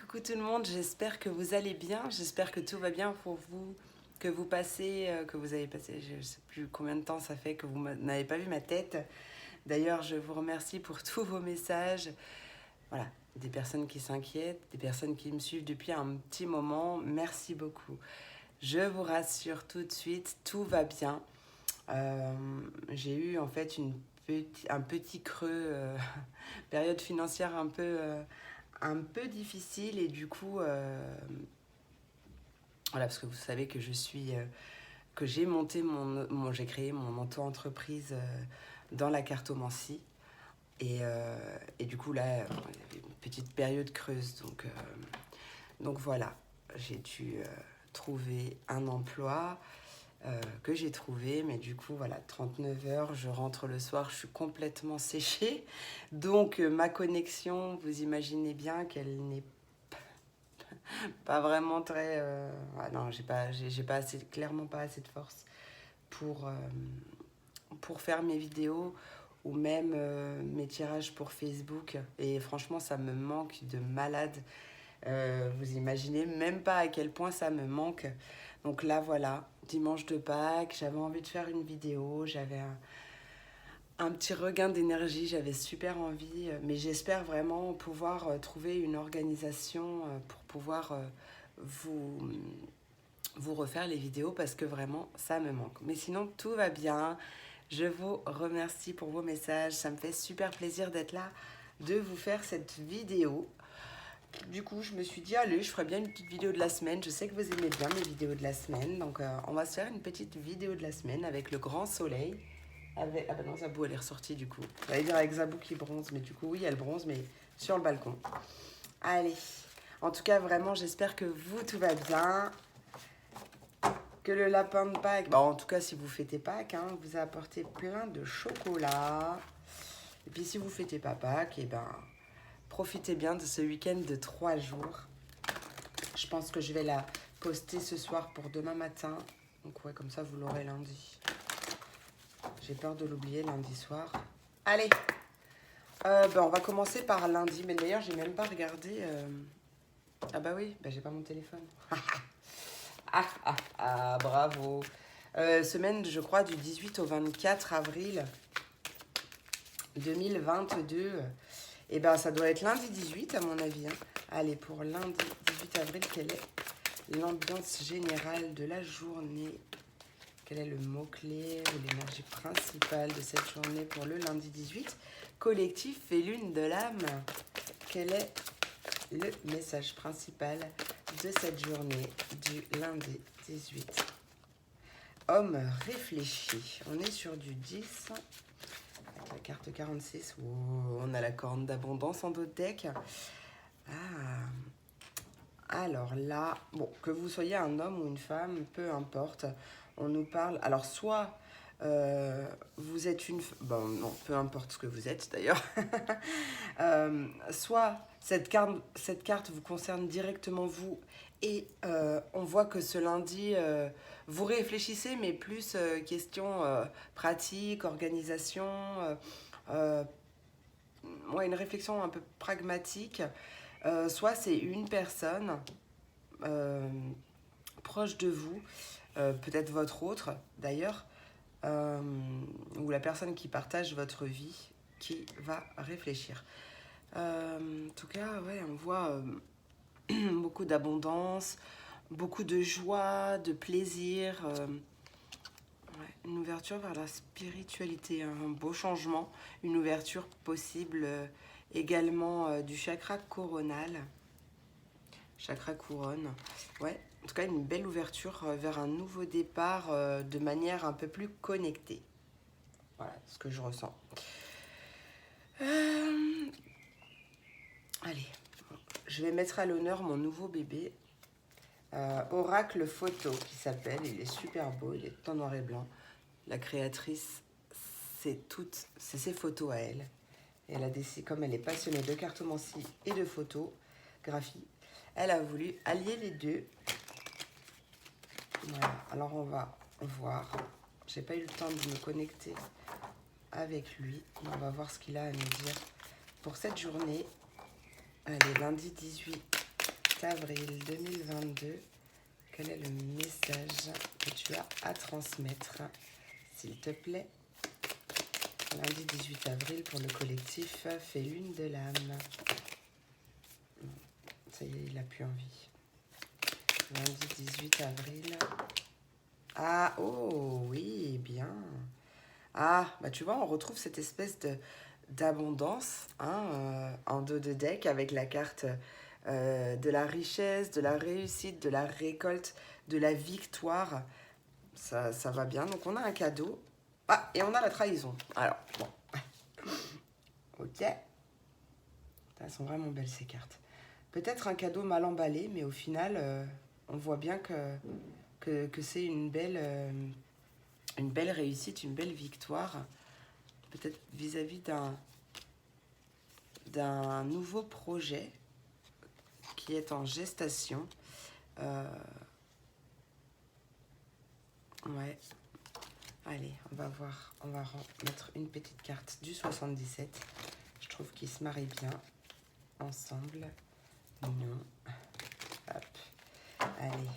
Coucou tout le monde, j'espère que vous allez bien, j'espère que tout va bien pour vous, que vous avez passé, je ne sais plus combien de temps ça fait que vous n'avez pas vu ma tête. D'ailleurs, je vous remercie pour tous vos messages. Voilà, des personnes qui s'inquiètent, des personnes qui me suivent depuis un petit moment, merci beaucoup. Je vous rassure tout de suite, tout va bien. J'ai eu en fait un petit creux, période financière un peu difficile et du coup, voilà, parce que vous savez que que j'ai monté j'ai créé mon auto-entreprise dans la cartomancie et du coup là, il y avait une petite période creuse, donc voilà, j'ai dû trouver un emploi que j'ai trouvé, mais du coup voilà, 39 heures, je rentre le soir, je suis complètement séchée, donc ma connexion, vous imaginez bien qu'elle n'est pas vraiment très non, j'ai pas assez, clairement pas assez de force pour faire mes vidéos ou même mes tirages pour Facebook, et franchement ça me manque de malade. Vous imaginez même pas à quel point ça me manque. Donc là voilà, dimanche de Pâques, j'avais envie de faire une vidéo, j'avais un petit regain d'énergie, j'avais super envie, mais j'espère vraiment pouvoir trouver une organisation pour pouvoir vous, vous refaire les vidéos parce que vraiment ça me manque. Mais sinon tout va bien, je vous remercie pour vos messages, ça me fait super plaisir d'être là, de vous faire cette vidéo. Du coup, je me suis dit, allez, je ferai bien une petite vidéo de la semaine. Je sais que vous aimez bien mes vidéos de la semaine. Donc, on va se faire une petite vidéo de la semaine avec le grand soleil. Avec... Ah bah non, Zabou, elle est ressortie du coup. J'allais dire avec Zabou qui bronze, mais du coup, oui, elle bronze, mais sur le balcon. Allez. En tout cas, vraiment, j'espère que vous, tout va bien. Que le lapin de Pâques, bah, en tout cas, si vous fêtez Pâques, hein, vous a apporté plein de chocolat. Et puis, si vous fêtez pas Pâques, et ben... profitez bien de ce week-end de 3 jours. Je pense que je vais la poster ce soir pour demain matin. Donc ouais, comme ça, vous l'aurez lundi. J'ai peur de l'oublier lundi soir. Allez, on va commencer par lundi. Mais d'ailleurs, j'ai même pas regardé... Ah bah oui, bah, j'ai pas mon téléphone. Bravo. Semaine, je crois, du 18 au 24 avril 2022. Et ben ça doit être lundi 18 à mon avis. Hein. Allez, pour lundi 18 avril, quelle est l'ambiance générale de la journée? Quel est le mot-clé ou l'énergie principale de cette journée pour le lundi 18? Collectif et lune de l'âme. Quel est le message principal de cette journée du lundi 18? Homme réfléchi. On est sur du 10. La carte 46, oh, on a la corne d'abondance en dos de deck. Alors là, bon, que vous soyez un homme ou une femme, peu importe, on nous parle. Alors, soit vous êtes une. Bon, non, peu importe ce que vous êtes d'ailleurs. Soit cette carte vous concerne directement vous, et on voit que ce lundi, vous réfléchissez, mais plus question pratique, organisation, ouais, une réflexion un peu pragmatique. Soit c'est une personne euh, proche de vous, peut-être votre autre d'ailleurs, ou la personne qui partage votre vie qui va réfléchir. En tout cas, ouais, on voit beaucoup d'abondance, beaucoup de joie, de plaisir, ouais, une ouverture vers la spiritualité, un beau changement, une ouverture possible également du chakra coronal, chakra couronne. Ouais, en tout cas, une belle ouverture vers un nouveau départ de manière un peu plus connectée. Voilà ce que je ressens. Allez, je vais mettre à l'honneur mon nouveau bébé. Oracle Photo qui s'appelle, il est super beau, il est en noir et blanc. La créatrice, c'est ses photos à elle. Et elle a décidé, comme elle est passionnée de cartomancie et de photographie, elle a voulu allier les deux. Voilà, alors on va voir. J'ai pas eu le temps de me connecter avec lui. On va voir ce qu'il a à nous dire pour cette journée. Allez, lundi 18 avril 2022. Quel est le message que tu as à transmettre, s'il te plaît? Lundi 18 avril pour le collectif Fait Lune de l'âme. Ça y est, il n'a plus envie. Lundi 18 avril. Ah, oh, oui, bien. Ah, bah tu vois, on retrouve cette espèce d'abondance en dos de deck avec la carte de la richesse, de la réussite, de la récolte, de la victoire. Ça va bien. Donc on a un cadeau. Ah, et on a la trahison. Alors, bon. Ok. Elles sont vraiment belles ces cartes. Peut-être un cadeau mal emballé, mais au final, on voit bien que c'est une belle réussite, une belle victoire. Peut-être vis-à-vis d'un nouveau projet qui est en gestation. Ouais. Allez, on va voir. On va mettre une petite carte du 77. Je trouve qu'ils se marient bien ensemble. Non. Hop. Allez.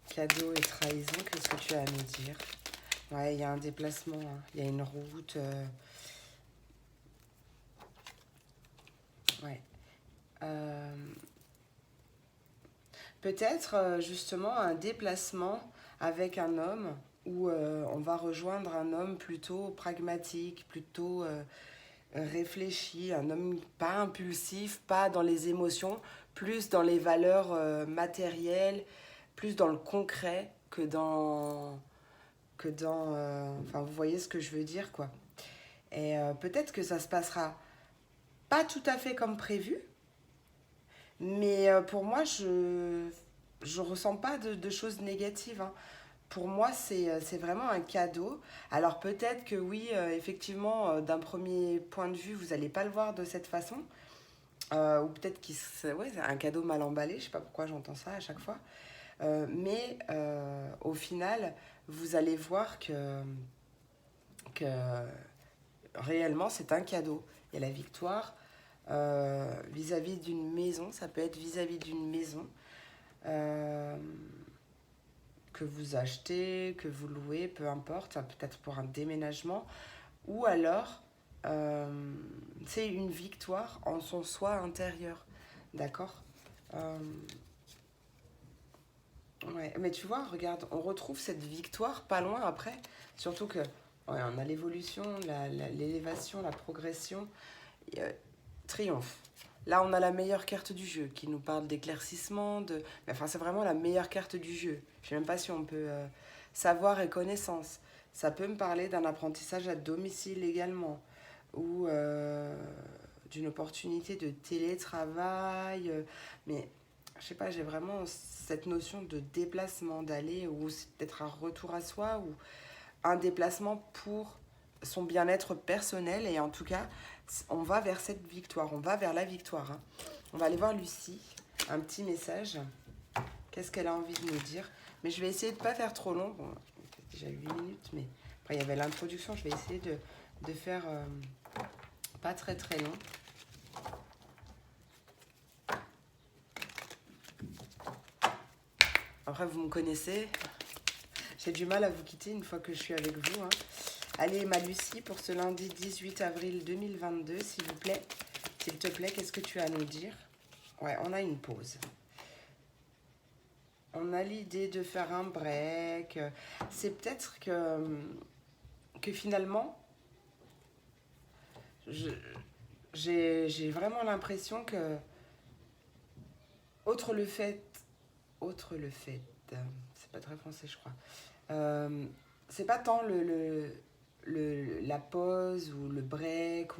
Cadeau et trahison, qu'est-ce que tu as à nous dire? Ouais, il y a un déplacement, hein. Il y a une route. Ouais. Peut-être justement un déplacement avec un homme où on va rejoindre un homme plutôt pragmatique, plutôt réfléchi, un homme pas impulsif, pas dans les émotions, plus dans les valeurs matérielles, plus dans le concret enfin vous voyez ce que je veux dire quoi. Et peut-être que ça se passera pas tout à fait comme prévu, mais pour moi je ressens pas de choses négatives, hein. Pour moi, c'est vraiment un cadeau. Alors peut-être que oui, effectivement, d'un premier point de vue, vous n'allez pas le voir de cette façon. Ou peut-être ouais, c'est un cadeau mal emballé, je ne sais pas pourquoi j'entends ça à chaque fois. Mais au final, vous allez voir que réellement, c'est un cadeau. Il y a la victoire vis-à-vis d'une maison, ça peut être vis-à-vis d'une maison. Que vous achetez, que vous louez, peu importe, peut-être pour un déménagement, ou alors c'est une victoire en son soi intérieur, d'accord. Ouais, mais tu vois, regarde, on retrouve cette victoire pas loin après, surtout que ouais, on a l'évolution, l'élévation, la progression, triomphe. Là, on a la meilleure carte du jeu qui nous parle d'éclaircissement, enfin, c'est vraiment la meilleure carte du jeu. Je ne sais même pas si on peut savoir et connaissance. Ça peut me parler d'un apprentissage à domicile également, ou d'une opportunité de télétravail. Mais je sais pas, j'ai vraiment cette notion de déplacement, d'aller, ou c'est peut-être un retour à soi, ou un déplacement pour son bien-être personnel. Et en tout cas, on va vers cette victoire, on va vers la victoire, hein. On va aller voir Lucie, un petit message. Qu'est-ce qu'elle a envie de nous dire? Mais je vais essayer de ne pas faire trop long. Bon, déjà 8 minutes, mais après il y avait l'introduction. Je vais essayer de faire pas très très long. Après, vous me connaissez. J'ai du mal à vous quitter une fois que je suis avec vous, hein. Allez, ma Lucie, pour ce lundi 18 avril 2022, s'il vous plaît. S'il te plaît, qu'est-ce que tu as à nous dire? Ouais, on a une pause. On a l'idée de faire un break. C'est peut-être que finalement, j'ai vraiment l'impression que, outre le fait, c'est pas très français, je crois. C'est pas tant la pause ou le break.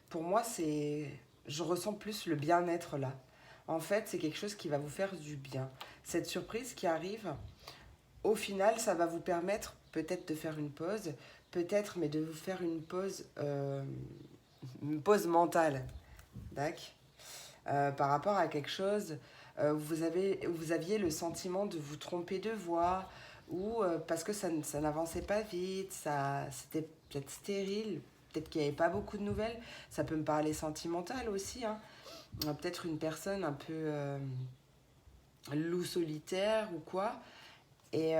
Pour moi, je ressens plus le bien-être là. En fait, c'est quelque chose qui va vous faire du bien. Cette surprise qui arrive, au final, ça va vous permettre peut-être de faire une pause, peut-être, mais de vous faire une pause mentale, d'accord, par rapport à quelque chose. Vous aviez le sentiment de vous tromper de voie, ou parce que ça n'avançait pas vite, c'était peut-être stérile. peut-être qu'il n'y avait pas beaucoup de nouvelles. Ça peut me parler sentimental aussi, hein. Peut-être une personne un peu loup solitaire ou quoi. Et,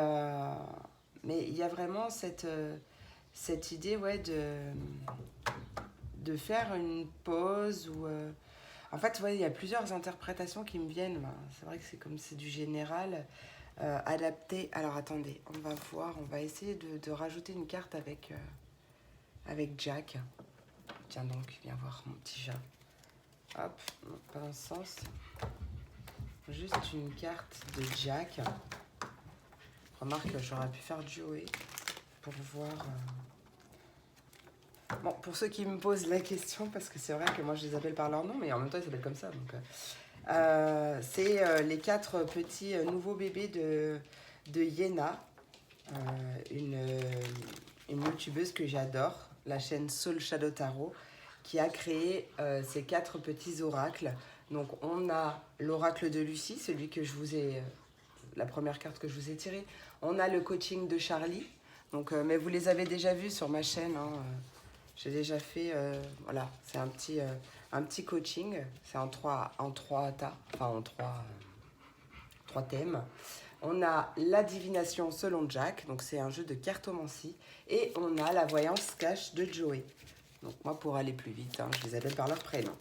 mais il y a vraiment cette idée, ouais, de faire une pause ou... En fait, ouais, il y a plusieurs interprétations qui me viennent. Ben, c'est vrai que c'est comme c'est du général. Adapté. Alors attendez, on va voir, on va essayer de rajouter une carte avec Jack. Tiens donc, viens voir mon petit chat. Hop, non, pas dans ce sens. Juste une carte de Jack. Remarque, j'aurais pu faire Joey pour voir... Bon, pour ceux qui me posent la question, parce que c'est vrai que moi je les appelle par leur nom, mais en même temps ils s'appellent comme ça. Donc, c'est les 4 petits nouveaux bébés de Yéna, une youtubeuse que j'adore, la chaîne Soul Shadow Tarot, qui a créé ces 4 petits oracles. Donc on a l'oracle de Lucie, celui que je vous ai... la première carte que je vous ai tirée. On a le coaching de Charlie. Donc, mais vous les avez déjà vus sur ma chaîne, hein. J'ai déjà fait, voilà, c'est un petit coaching. C'est en trois tas, enfin en trois thèmes. On a la divination selon Jack, donc c'est un jeu de cartomancie. Et on a la voyance cash de Joey. Donc moi, pour aller plus vite, hein, je les appelle par leur prénom.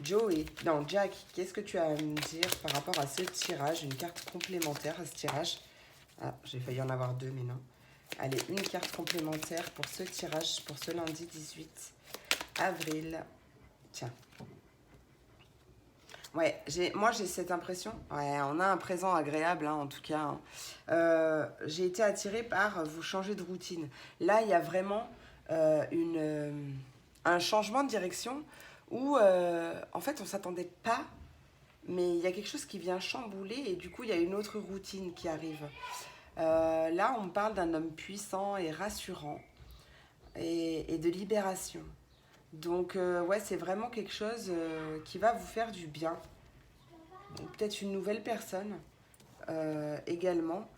Joey, non, Jack, qu'est-ce que tu as à me dire par rapport à ce tirage? Une carte complémentaire à ce tirage. Ah, j'ai failli en avoir 2, mais non. Allez, une carte complémentaire pour ce tirage, pour ce lundi 18 avril. Tiens. Ouais, moi j'ai cette impression. Ouais, on a un présent agréable, hein, en tout cas. Hein. J'ai été attirée par vous changer de routine. Là, il y a vraiment un changement de direction où, en fait, on ne s'attendait pas, mais il y a quelque chose qui vient chambouler et du coup, il y a une autre routine qui arrive. Là, on parle d'un homme puissant et rassurant et de libération. Donc, ouais, c'est vraiment quelque chose qui va vous faire du bien. Peut-être une nouvelle personne également.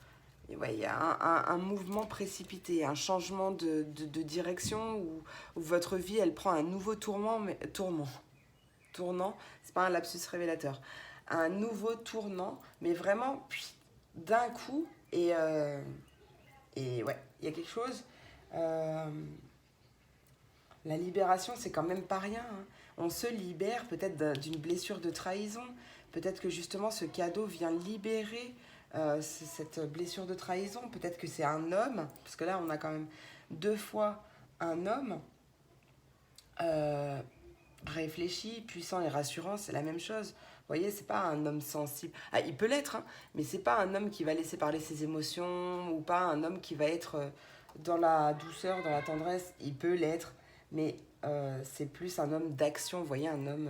Et ouais, il y a un mouvement précipité, un changement de direction où votre vie, elle prend un nouveau tournant, c'est pas un lapsus révélateur. Un nouveau tournant, mais vraiment d'un coup. Et ouais, il y a quelque chose. La libération, c'est quand même pas rien, hein. On se libère peut-être d'une blessure de trahison. Peut-être que justement ce cadeau vient libérer cette blessure de trahison. Peut-être que c'est un homme, parce que là on a quand même 2 fois un homme réfléchi, puissant et rassurant, c'est la même chose. Vous voyez, c'est pas un homme sensible. Ah, il peut l'être, hein, mais c'est pas un homme qui va laisser parler ses émotions ou pas un homme qui va être dans la douceur, dans la tendresse. Il peut l'être, mais c'est plus un homme d'action. Vous voyez, un homme...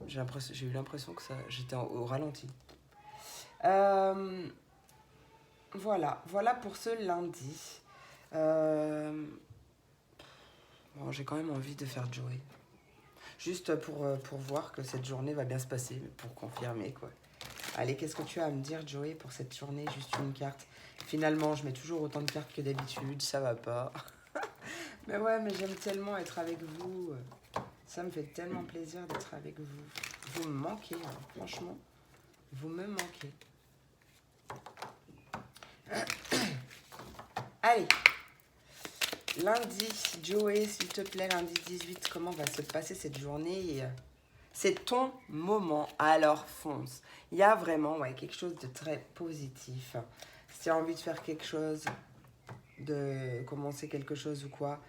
j'ai eu l'impression que j'étais au ralenti. Voilà pour ce lundi. Bon, j'ai quand même envie de faire Joey. Juste pour voir que cette journée va bien se passer, pour confirmer, quoi. Allez, qu'est-ce que tu as à me dire, Joey, pour cette journée? Juste une carte. Finalement, je mets toujours autant de cartes que d'habitude, ça va pas. Mais ouais, mais j'aime tellement être avec vous. Ça me fait tellement plaisir d'être avec vous. Vous me manquez, hein, franchement. Vous me manquez. Allez. Lundi, Joey, s'il te plaît, lundi 18, comment va se passer cette journée? C'est ton moment, alors fonce. Il y a vraiment quelque chose de très positif. Si tu as envie de faire quelque chose, de commencer quelque chose ou quoi,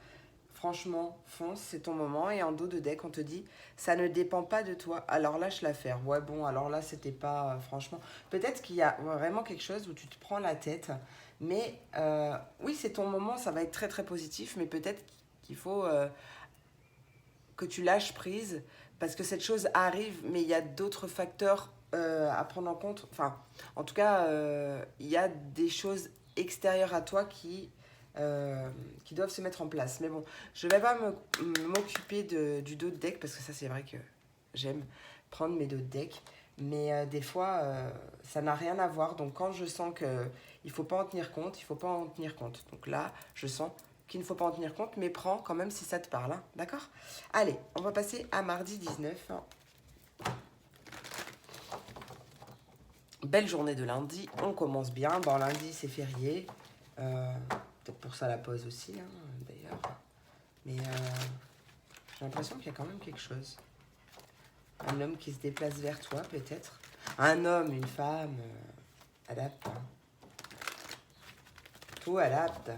franchement, fonce, c'est ton moment. Et en dos de deck, on te dit, ça ne dépend pas de toi, alors lâche l'affaire. Ouais, bon, alors là, c'était pas, franchement... Peut-être qu'il y a vraiment quelque chose où tu te prends la tête, mais oui, c'est ton moment, ça va être très, très positif, mais peut-être qu'il faut que tu lâches prise, parce que cette chose arrive, mais il y a d'autres facteurs à prendre en compte. Enfin, en tout cas, il y a des choses extérieures à toi qui doivent se mettre en place. Mais bon, je ne vais pas m'occuper du dos de deck, parce que ça, c'est vrai que j'aime prendre mes dos de deck. Mais des fois, ça n'a rien à voir. Donc, quand je sens qu'il ne faut pas en tenir compte, il ne faut pas en tenir compte. Donc là, je sens qu'il ne faut pas en tenir compte, mais prends quand même si ça te parle, hein, d'accord? Allez, on va passer à mardi 19. Belle journée de lundi, on commence bien. Bon, lundi, c'est férié. Peut-être pour ça la pause aussi, hein, d'ailleurs. Mais j'ai l'impression qu'il y a quand même quelque chose. Un homme qui se déplace vers toi, peut-être. Un homme, une femme, adapte. Hein. Tout adapte.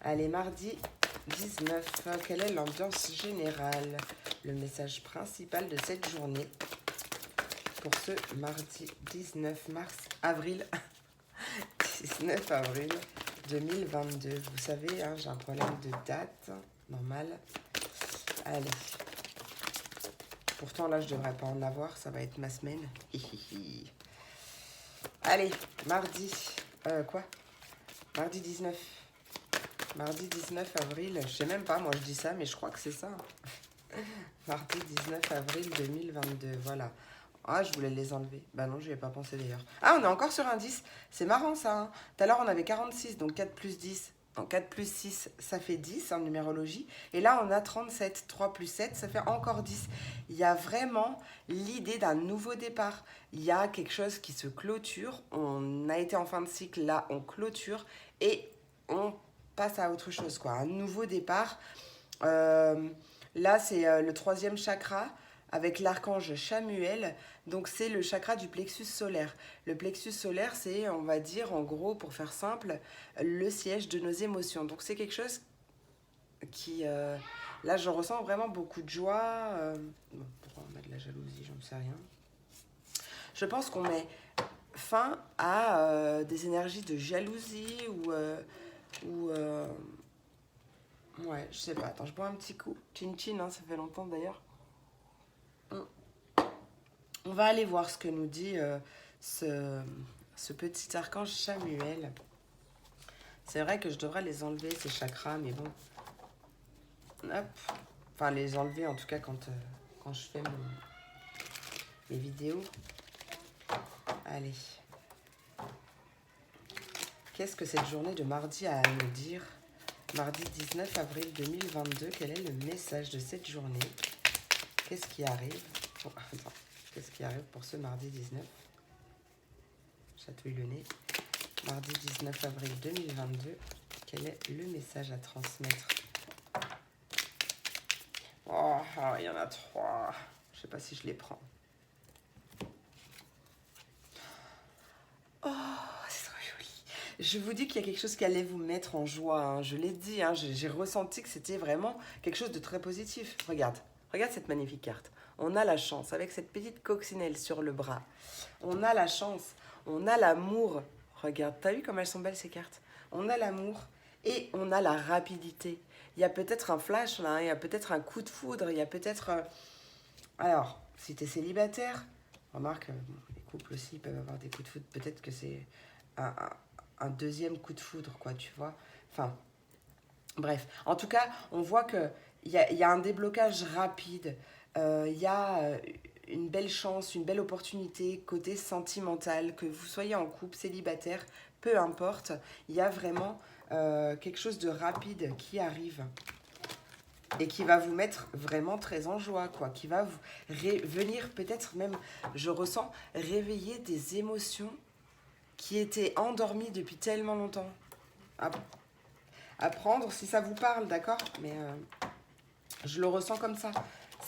Allez, mardi 19, quelle est l'ambiance générale? Le message principal de cette journée pour ce mardi 19 mars, avril, 19 avril 2022. Vous savez, hein, j'ai un problème de date, normal. Allez. Pourtant, là, je devrais pas en avoir, ça va être ma semaine. Allez, mardi, quoi? Mardi 19. Mardi 19 avril, je sais même pas, moi je dis ça, mais je crois que c'est ça. Mardi 19 avril 2022, voilà. Ah, je voulais les enlever. Bah non, je n'y ai pas pensé d'ailleurs. Ah, on est encore sur un 10. C'est marrant ça. Hein. Tout à l'heure, on avait 46, donc 4 plus 10. Donc 4 plus 6, ça fait 10 en numérologie. Et là, on a 37. 3 plus 7, ça fait encore 10. Il y a vraiment l'idée d'un nouveau départ. Il y a quelque chose qui se clôture. On a été en fin de cycle, là, on clôture. Et on passe à autre chose, quoi. Un nouveau départ. Là, c'est le 3e chakra avec l'archange Chamuel. Donc, c'est le chakra du plexus solaire. Le plexus solaire, c'est, on va dire, en gros, pour faire simple, le siège de nos émotions. Donc, c'est quelque chose qui... là, je ressens vraiment beaucoup de joie. Bon, pourquoi on a de la jalousie, j'en sais rien. Je pense qu'on met fin à des énergies de jalousie ou ouais, je sais pas. Attends, je bois un petit coup. Chin chin, hein, ça fait longtemps d'ailleurs. On va aller voir ce que nous dit ce petit archange Chamuel. C'est vrai que je devrais les enlever, ces chakras, mais bon. Hop. Enfin, les enlever en tout cas quand je fais mes vidéos. Allez. Qu'est-ce que cette journée de mardi a à nous dire? Mardi 19 avril 2022, quel est le message de cette journée? Qu'est-ce qui arrive? Oh, attends. Qu'est-ce qui arrive pour ce mardi 19? Chatouille le nez. Mardi 19 avril 2022, quel est le message à transmettre? Oh, il y en a 3. Je sais pas si je les prends. Oh, c'est trop joli. Je vous dis qu'il y a quelque chose qui allait vous mettre en joie. Hein. Je l'ai dit, hein. J'ai ressenti que c'était vraiment quelque chose de très positif. Regarde cette magnifique carte. On a la chance, avec cette petite coccinelle sur le bras. On a la chance, on a l'amour. Regarde, t'as vu comme elles sont belles ces cartes? On a l'amour et on a la rapidité. Il y a peut-être un flash là, il y a peut-être un coup de foudre, il y a peut-être... Alors, si t'es célibataire, remarque, les couples aussi peuvent avoir des coups de foudre. Peut-être que c'est un deuxième coup de foudre, quoi, tu vois. Enfin, bref. En tout cas, on voit qu'il y a un déblocage rapide. Il y a une belle chance, une belle opportunité côté sentimental, que vous soyez en couple, célibataire, peu importe, il y a vraiment quelque chose de rapide qui arrive et qui va vous mettre vraiment très en joie, quoi, qui va vous venir peut-être même, je ressens, réveiller des émotions qui étaient endormies depuis tellement longtemps. À prendre si ça vous parle, d'accord? Mais je le ressens comme ça.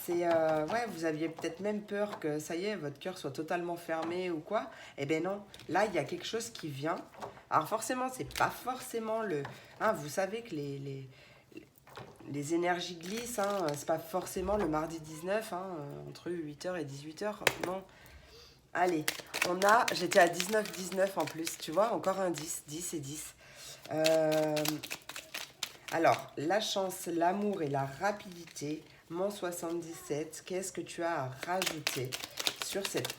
C'est, ouais, vous aviez peut-être même peur que, ça y est, votre cœur soit totalement fermé ou quoi. Eh bien non, là, il y a quelque chose qui vient. Alors forcément, c'est pas forcément le... Hein, vous savez que les énergies glissent, hein, c'est pas forcément le mardi 19, hein, entre 8h et 18h, non. Allez, j'étais à 19-19 en plus, tu vois, encore un 10, 10 et 10. Alors, la chance, l'amour et la rapidité, mon 77, qu'est-ce que tu as à rajouter sur cette...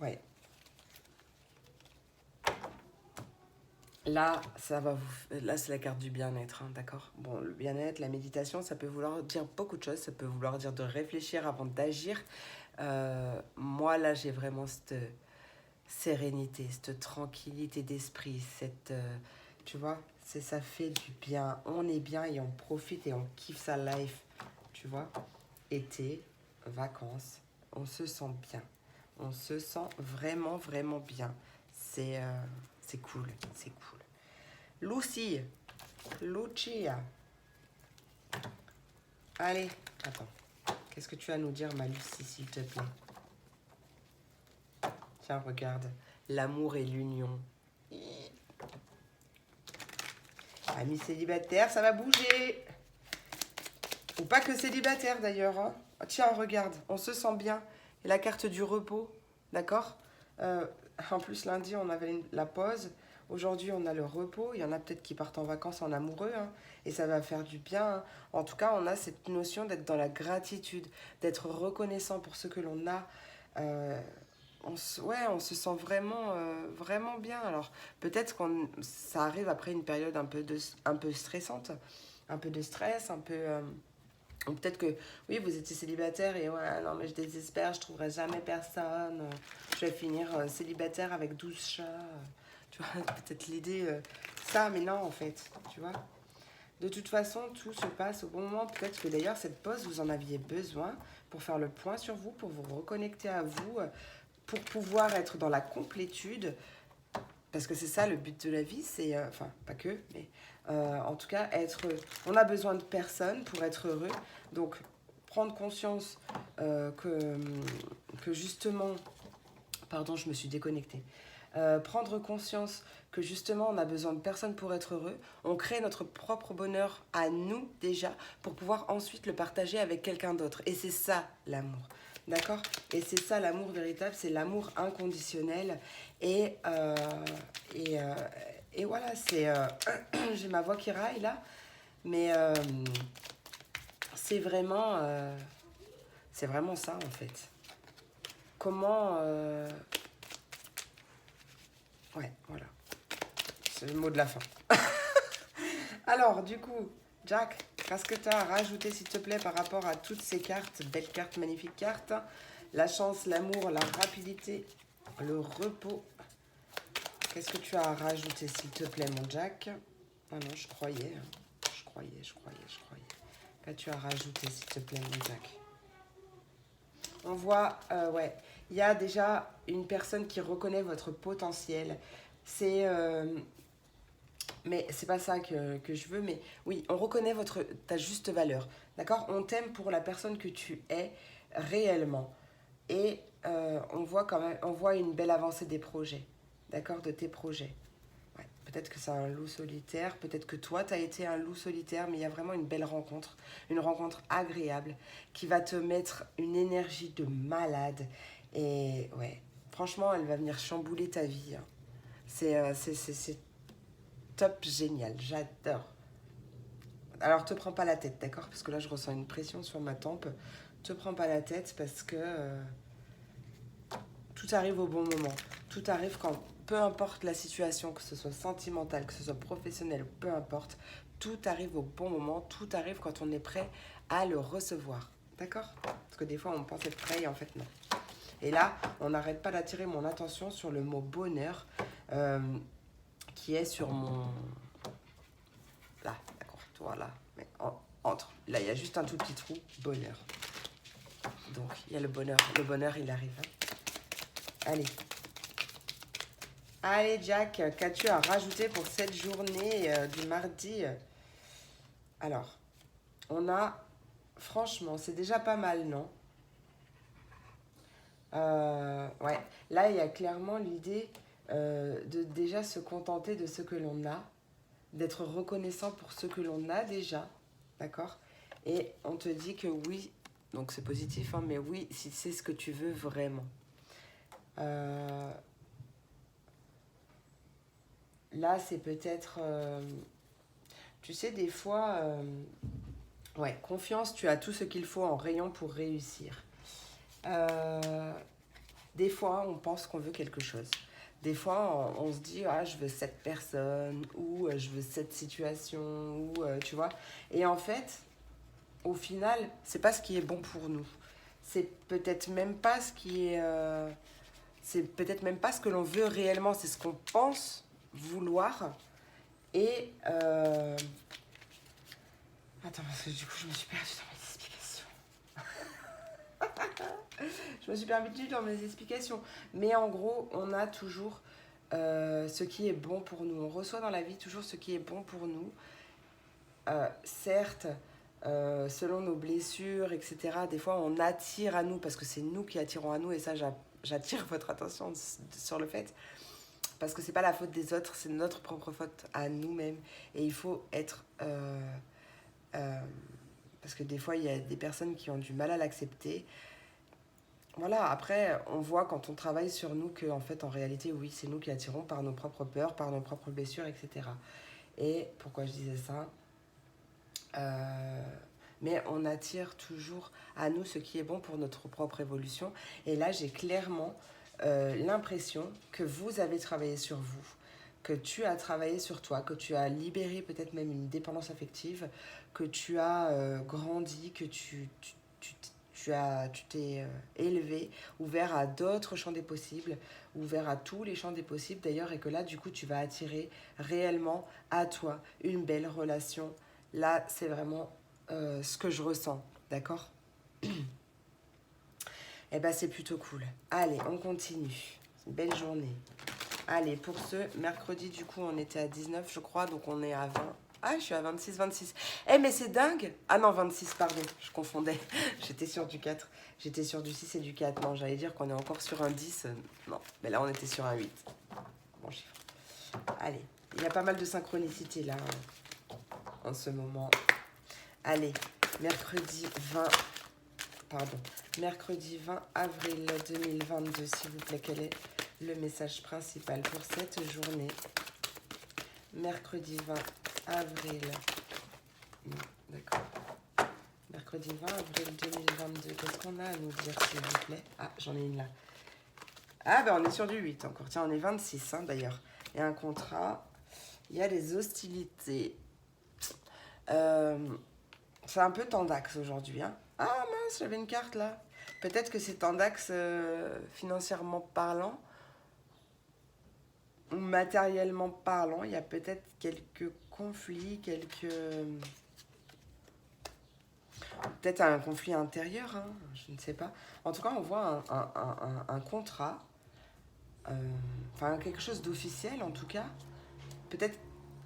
Ouais. Là, là, c'est la carte du bien-être, hein, d'accord? Bon, le bien-être, la méditation, ça peut vouloir dire beaucoup de choses. Ça peut vouloir dire de réfléchir avant d'agir. Moi, là, j'ai vraiment cette sérénité, cette tranquillité d'esprit, tu vois, Ça fait du bien. On est bien et on profite et on kiffe sa life. Tu vois, été, vacances, on se sent bien. On se sent vraiment, vraiment bien. C'est cool, c'est cool. Lucie, Lucia. Allez, attends. Qu'est-ce que tu as à nous dire, ma Lucie, s'il te plaît? Tiens, regarde. L'amour et l'union. Amis célibataires, ça va bouger. Ou pas que célibataire d'ailleurs. Hein. Tiens, regarde, on se sent bien. Et la carte du repos, d'accord. En plus, lundi, on avait la pause. Aujourd'hui, on a le repos. Il y en a peut-être qui partent en vacances en amoureux. Hein, et ça va faire du bien. Hein. En tout cas, on a cette notion d'être dans la gratitude, d'être reconnaissant pour ce que l'on a. On se sent vraiment, vraiment bien. Alors, peut-être que ça arrive après une période un peu stressante. Un peu de stress, un peu... ou peut-être que, oui, vous étiez célibataire et ouais, non, mais je désespère, je trouverai jamais personne. Je vais finir célibataire avec 12 chats. Tu vois, peut-être l'idée, ça, mais non, en fait, tu vois. De toute façon, tout se passe au bon moment. Peut-être que d'ailleurs, cette pause, vous en aviez besoin pour faire le point sur vous, pour vous reconnecter à vous, pour pouvoir être dans la complétude. Parce que c'est ça le but de la vie, c'est, enfin, pas que, mais en tout cas, on a besoin de personne pour être heureux. Donc, prendre conscience que justement, pardon, je me suis déconnectée. Prendre conscience que justement, on a besoin de personne pour être heureux. On crée notre propre bonheur à nous déjà pour pouvoir ensuite le partager avec quelqu'un d'autre. Et c'est ça l'amour. D'accord? Et c'est ça l'amour véritable, c'est l'amour inconditionnel. Et, euh, et, euh, et voilà, j'ai ma voix qui raille là, mais c'est vraiment ça en fait. Comment... ouais, voilà. C'est le mot de la fin. Alors, du coup, Jack, qu'est-ce que tu as à rajouter, s'il te plaît, par rapport à toutes ces cartes, belles cartes, magnifiques cartes? La chance, l'amour, la rapidité, le repos. Qu'est-ce que tu as à rajouter, s'il te plaît, mon Jack? Ah non, je croyais. Je croyais. Qu'as-tu à rajouter, s'il te plaît, mon Jack? On voit, ouais, il y a déjà une personne qui reconnaît votre potentiel. Mais c'est pas ça que je veux, mais oui, on reconnaît ta juste valeur. D'accord? On t'aime pour la personne que tu es réellement. Et on voit quand même, on voit une belle avancée des projets. D'accord? De tes projets. Ouais. Peut-être que c'est un loup solitaire, peut-être que toi, tu as été un loup solitaire, mais il y a vraiment une rencontre agréable qui va te mettre une énergie de malade. Et ouais, franchement, elle va venir chambouler ta vie. Hein. C'est top, génial, j'adore. Alors, te prends pas la tête, d'accord? Parce que là, je ressens une pression sur ma tempe. Te prends pas la tête parce que tout arrive au bon moment. Tout arrive quand, peu importe la situation, que ce soit sentimentale, que ce soit professionnelle, peu importe, tout arrive au bon moment, tout arrive quand on est prêt à le recevoir. D'accord? Parce que des fois, on pense être prêt et en fait, non. Et là, on n'arrête pas d'attirer mon attention sur le mot bonheur qui est sur mon... Là, d'accord, toi là. Mais entre. Là, il y a juste un tout petit trou, bonheur. Donc, il y a le bonheur. Le bonheur, il arrive. Hein. Allez. Allez, Jack, qu'as-tu à rajouter pour cette journée du mardi? Alors, on a... Franchement, c'est déjà pas mal, non? Ouais. Là, il y a clairement l'idée de déjà se contenter de ce que l'on a, d'être reconnaissant pour ce que l'on a déjà, d'accord? Et on te dit que oui, donc c'est positif, hein, mais oui, si c'est ce que tu veux vraiment. Là, c'est peut-être... tu sais, des fois... ouais, confiance, tu as tout ce qu'il faut en rayon pour réussir. Des fois, on pense qu'on veut quelque chose. Des fois, on se dit, ah, je veux cette personne, ou je veux cette situation, ou tu vois. Et en fait, au final, c'est pas ce qui est bon pour nous. C'est peut-être même pas ce qui est... c'est peut-être même pas ce que l'on veut réellement. C'est ce qu'on pense vouloir. Et... Attends, parce que du coup, je me suis perdue dans mes explications. Je me suis perdue dans mes explications. Mais en gros, on a toujours ce qui est bon pour nous. On reçoit dans la vie toujours ce qui est bon pour nous. Certes, selon nos blessures, etc., des fois, on attire à nous, parce que c'est nous qui attirons à nous. Et ça, j'attire votre attention sur le fait. Parce que c'est pas la faute des autres, c'est notre propre faute à nous-mêmes. Et il faut être... parce que des fois, il y a des personnes qui ont du mal à l'accepter. Voilà, après, on voit quand on travaille sur nous que, en fait, en réalité, oui, c'est nous qui attirons par nos propres peurs, par nos propres blessures, etc. Et pourquoi je disais ça mais on attire toujours à nous ce qui est bon pour notre propre évolution. Et là, j'ai clairement l'impression que vous avez travaillé sur vous, que tu as travaillé sur toi, que tu as libéré peut-être même une dépendance affective, que tu as grandi, que tu t'es élevé, ouvert à d'autres champs des possibles, ouvert à tous les champs des possibles d'ailleurs, et que là, du coup, tu vas attirer réellement à toi une belle relation. Là, c'est vraiment ce que je ressens, d'accord? Eh ben, c'est plutôt cool. Allez, on continue. C'est une belle journée. Allez, pour ce mercredi, du coup, on était à 19, je crois, donc on est à 20. Ah, je suis à 26, 26. Eh, mais c'est dingue! Ah non, 26, pardon, je confondais. J'étais sur du 4. J'étais sur du 6 et du 4. Non, j'allais dire qu'on est encore sur un 10. Non, mais là, on était sur un 8. Bon chiffre. Allez, il y a pas mal de synchronicité, là, en ce moment. Allez, mercredi 20... Pardon. Mercredi 20 avril 2022, s'il vous plaît, quel est le message principal pour cette journée? Mercredi 20 avril. D'accord. Mercredi 20 avril 2022. Qu'est-ce qu'on a à nous dire, s'il vous plaît? Ah, j'en ai une là. Ah, ben on est sur du 8 encore. Tiens, on est 26, hein, d'ailleurs. Il y a un contrat. Il y a les hostilités. C'est un peu tendax aujourd'hui, hein. Ah mince, j'avais une carte là. Peut-être que c'est tendax financièrement parlant ou matériellement parlant. Il y a peut-être quelques conflits, peut-être un conflit intérieur, hein, je ne sais pas. En tout cas, on voit un contrat, enfin quelque chose d'officiel en tout cas. Peut-être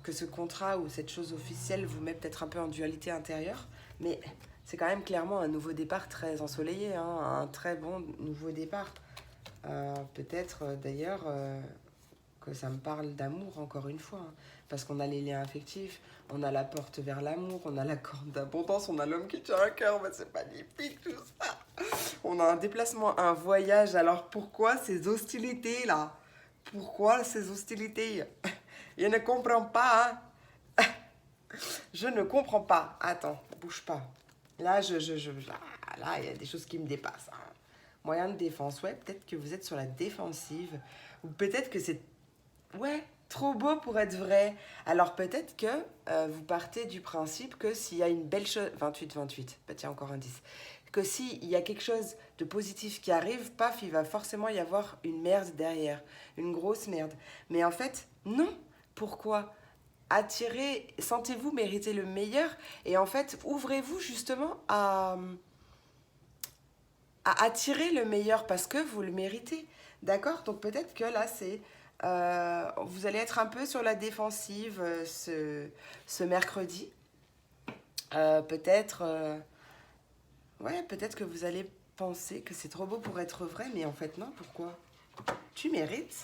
que ce contrat ou cette chose officielle vous met peut-être un peu en dualité intérieure, mais c'est quand même clairement un nouveau départ très ensoleillé, hein, un très bon nouveau départ. Peut-être d'ailleurs que ça me parle d'amour encore une fois, hein, parce qu'on a les liens affectifs, on a la porte vers l'amour, on a la corde d'abondance, on a l'homme qui tient un cœur, mais c'est magnifique tout ça. On a un déplacement, un voyage, alors pourquoi ces hostilités là? Pourquoi ces hostilités? Je ne comprends pas, hein. Je ne comprends pas. Attends, bouge pas. Là, là, il y a des choses qui me dépassent, hein. Moyen de défense, ouais, peut-être que vous êtes sur la défensive. Ou peut-être que c'est, ouais, trop beau pour être vrai. Alors peut-être que vous partez du principe que s'il y a une belle chose... 28, 28, bah tiens, encore un 10. Que s'il y a quelque chose de positif qui arrive, paf, il va forcément y avoir une merde derrière. Une grosse merde. Mais en fait, non. Pourquoi? Attirez, sentez-vous mériter le meilleur et en fait, ouvrez-vous justement à attirer le meilleur parce que vous le méritez. D'accord? Donc peut-être que là, c'est... vous allez être un peu sur la défensive ce mercredi. Peut-être... ouais, peut-être que vous allez penser que c'est trop beau pour être vrai, mais en fait, non. Pourquoi? Tu mérites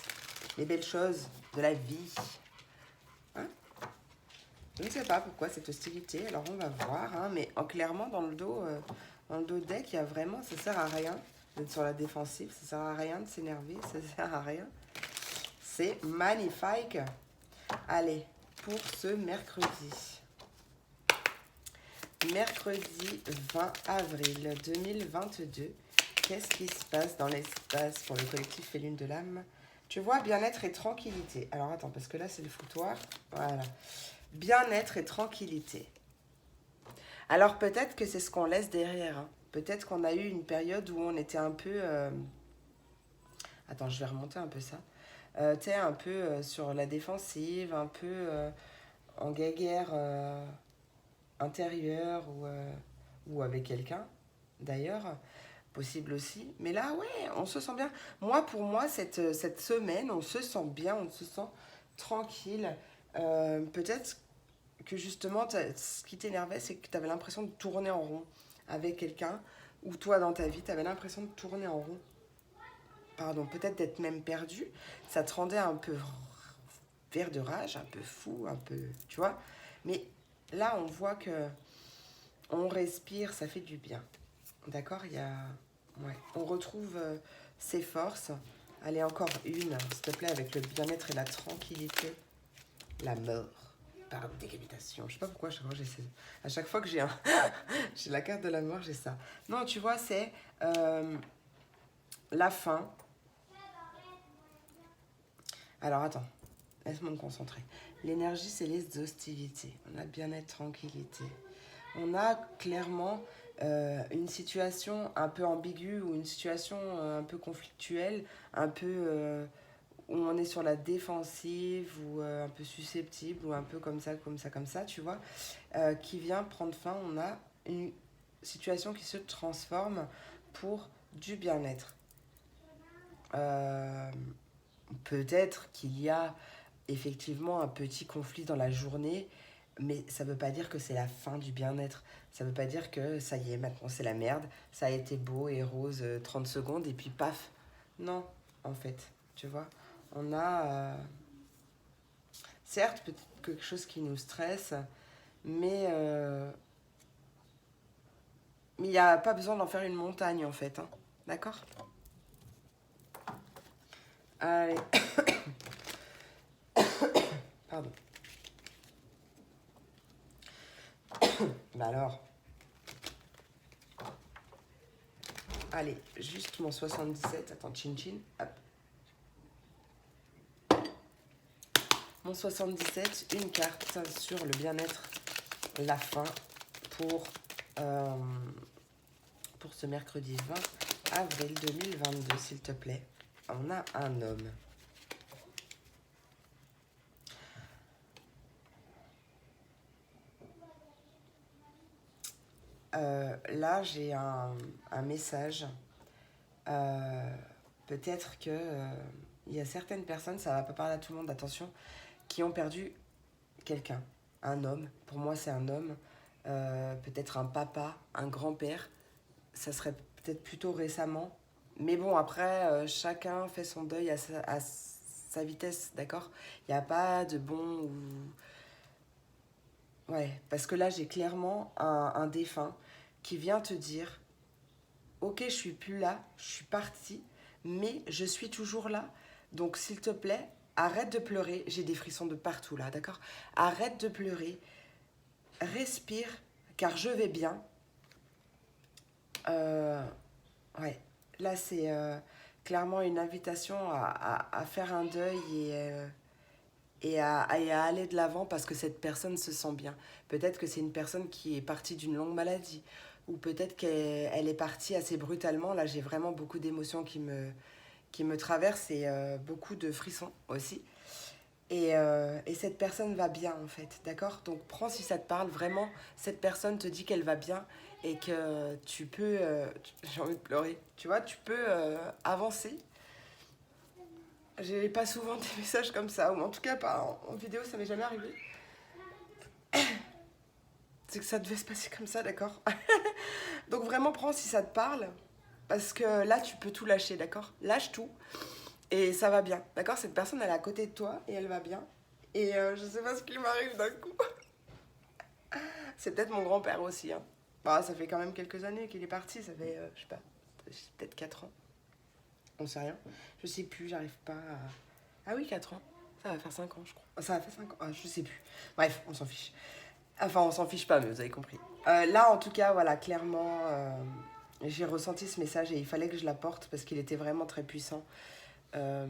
les belles choses de la vie. Hein? Je ne sais pas pourquoi cette hostilité, alors on va voir, hein, mais clairement dans le dos deck, il y a vraiment, ça sert à rien d'être sur la défensive, ça sert à rien de s'énerver, ça sert à rien. C'est magnifique. Allez, pour ce mercredi. Mercredi 20 avril 2022, qu'est-ce qui se passe dans l'espace pour le collectif Lune de l'âme? Tu vois, bien-être et tranquillité. Alors attends, parce que là c'est le foutoir. Voilà. Bien-être et tranquillité. Alors peut-être que c'est ce qu'on laisse derrière, hein. Peut-être qu'on a eu une période où on était un peu... Attends, je vais remonter un peu ça. Tu sais, un peu sur la défensive, un peu en guéguerre intérieure ou avec quelqu'un, d'ailleurs, possible aussi. Mais là, ouais, on se sent bien. Pour moi, cette semaine, on se sent bien, on se sent tranquille. Peut-être que justement, ce qui t'énervait, c'est que tu avais l'impression de tourner en rond avec quelqu'un, ou toi dans ta vie, tu avais l'impression de tourner en rond. Pardon, peut-être d'être même perdu. Ça te rendait un peu vert de rage, un peu fou, un peu, tu vois. Mais là, on voit que on respire, ça fait du bien. D'accord, il y a... Ouais. On retrouve ses forces. Allez, encore une, s'il te plaît, avec le bien-être et la tranquillité. La mort par décapitation. Je sais pas pourquoi à chaque fois que j'ai j'ai la carte de la mort, j'ai ça. Non, tu vois, c'est la fin. Alors, attends. Laisse-moi me concentrer. L'énergie, c'est l'exhaustivité. On a bien-être, tranquillité. On a clairement une situation un peu ambiguë ou une situation un peu conflictuelle, un peu où on est sur la défensive ou un peu susceptible ou un peu comme ça, tu vois, qui vient prendre fin. On a une situation qui se transforme pour du bien-être. Euh, Peut-être qu'il y a effectivement un petit conflit dans la journée, mais ça ne veut pas dire que c'est la fin du bien-être. Ça ne veut pas dire que ça y est, maintenant c'est la merde, ça a été beau et rose 30 secondes et puis paf. Non, en fait, tu vois. On a certes peut-être quelque chose qui nous stresse, mais il n'y a pas besoin d'en faire une montagne en fait. Hein. D'accord. Allez, pardon. Bah alors, allez, juste mon 77. Attends, chin chin. Hop. Mon 77, une carte sur le bien-être, la fin pour, euh, pour ce mercredi 20 avril 2022, s'il te plaît. On a un homme. Là, j'ai un message. Peut-être que il y a certaines personnes, ça va pas parler à tout le monde, attention, qui ont perdu quelqu'un, un homme. Pour moi, c'est un homme. Peut-être un papa, un grand-père. Ça serait peut-être plutôt récemment. Mais bon, après, chacun fait son deuil à sa vitesse, d'accord. Il n'y a pas de bon ou... Ouais, parce que là, j'ai clairement un défunt qui vient te dire, ok, je suis plus là, je suis partie, mais je suis toujours là. Donc, s'il te plaît, arrête de pleurer. J'ai des frissons de partout là, d'accord. Arrête de pleurer, respire, car je vais bien. Euh, ouais, là, c'est clairement une invitation à faire un deuil et à aller de l'avant parce que cette personne se sent bien. Peut-être que c'est une personne qui est partie d'une longue maladie ou peut-être qu'elle est partie assez brutalement. Là, j'ai vraiment beaucoup d'émotions qui me traversent et beaucoup de frissons aussi. Et cette personne va bien en fait, d'accord. Donc prends si ça te parle, vraiment, cette personne te dit qu'elle va bien et que tu peux, j'ai envie de pleurer, tu vois, tu peux avancer. J'ai pas souvent des messages comme ça, ou en tout cas pas en vidéo, ça m'est jamais arrivé. C'est que ça devait se passer comme ça, d'accord. Donc vraiment prends si ça te parle, parce que là tu peux tout lâcher, d'accord. Lâche tout et ça va bien, d'accord. Cette personne elle est à côté de toi et elle va bien. Et je sais pas ce qui m'arrive d'un coup. C'est peut-être mon grand-père aussi. Hein. Bah, ça fait quand même quelques années qu'il est parti. Ça fait, je sais pas, peut-être 4 ans. On sait rien. Je sais plus, j'arrive pas à... Ah oui, 4 ans. Ça va faire 5 ans, je crois. Ça va faire 5 ans. Ah, je sais plus. Bref, on s'en fiche. Enfin, on s'en fiche pas, mais vous avez compris. Là, en tout cas, voilà, clairement, j'ai ressenti ce message et il fallait que je l'apporte parce qu'il était vraiment très puissant. Euh,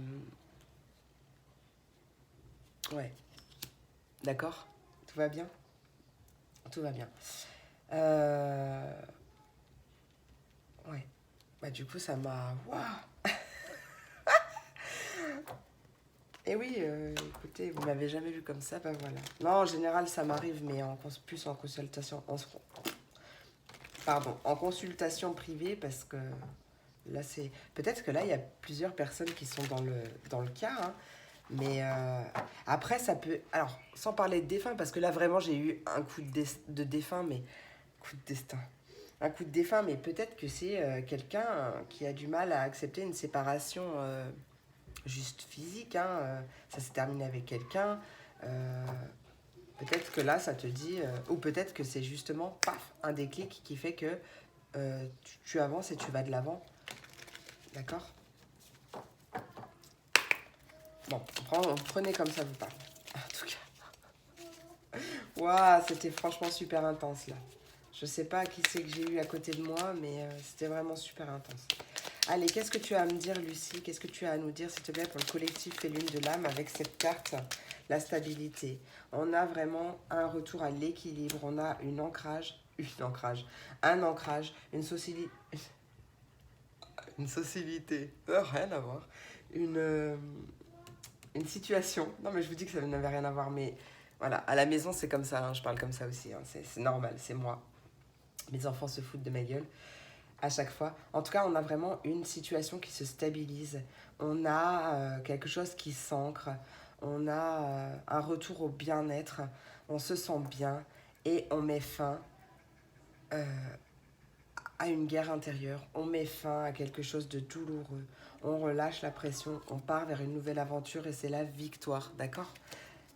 ouais, d'accord. Tout va bien. Tout va bien. Euh, ouais. Bah, du coup, ça m'a... Waouh. Et oui, écoutez, vous m'avez jamais vu comme ça, ben voilà. Non, en général, ça m'arrive, mais plus en consultation, pardon, en consultation privée, parce que là, c'est... Peut-être que là, il y a plusieurs personnes qui sont dans le cas, hein, mais après, ça peut... Alors, sans parler de défunt, parce que là, vraiment, j'ai eu un coup de défunt, mais... Coup de destin. Un coup de défunt, mais peut-être que c'est quelqu'un qui a du mal à accepter une séparation juste physique, hein, ça s'est terminé avec quelqu'un, peut-être que là ça te dit, ou peut-être que c'est justement paf, un déclic qui fait que tu avances et tu vas de l'avant, d'accord. Bon, prenez comme ça vous parle. En tout cas, waouh, c'était franchement super intense là. Je sais pas qui c'est que j'ai eu à côté de moi, mais c'était vraiment super intense. Allez, qu'est-ce que tu as à me dire, Lucie? Qu'est-ce que tu as à nous dire, s'il te plaît, pour le collectif et l'une de l'âme avec cette carte, la stabilité? On a vraiment un retour à l'équilibre, on a un ancrage, une socialité, rien à voir, une, une situation. Non, mais je vous dis que ça n'avait rien à voir, mais voilà, à la maison, c'est comme ça, hein, je parle comme ça aussi, hein, c'est normal, c'est moi. Mes enfants se foutent de ma gueule à chaque fois. En tout cas, on a vraiment une situation qui se stabilise. On a quelque chose qui s'ancre. On a un retour au bien-être. On se sent bien. Et on met fin euh, à une guerre intérieure. On met fin à quelque chose de douloureux. On relâche la pression. On part vers une nouvelle aventure et c'est la victoire. D'accord?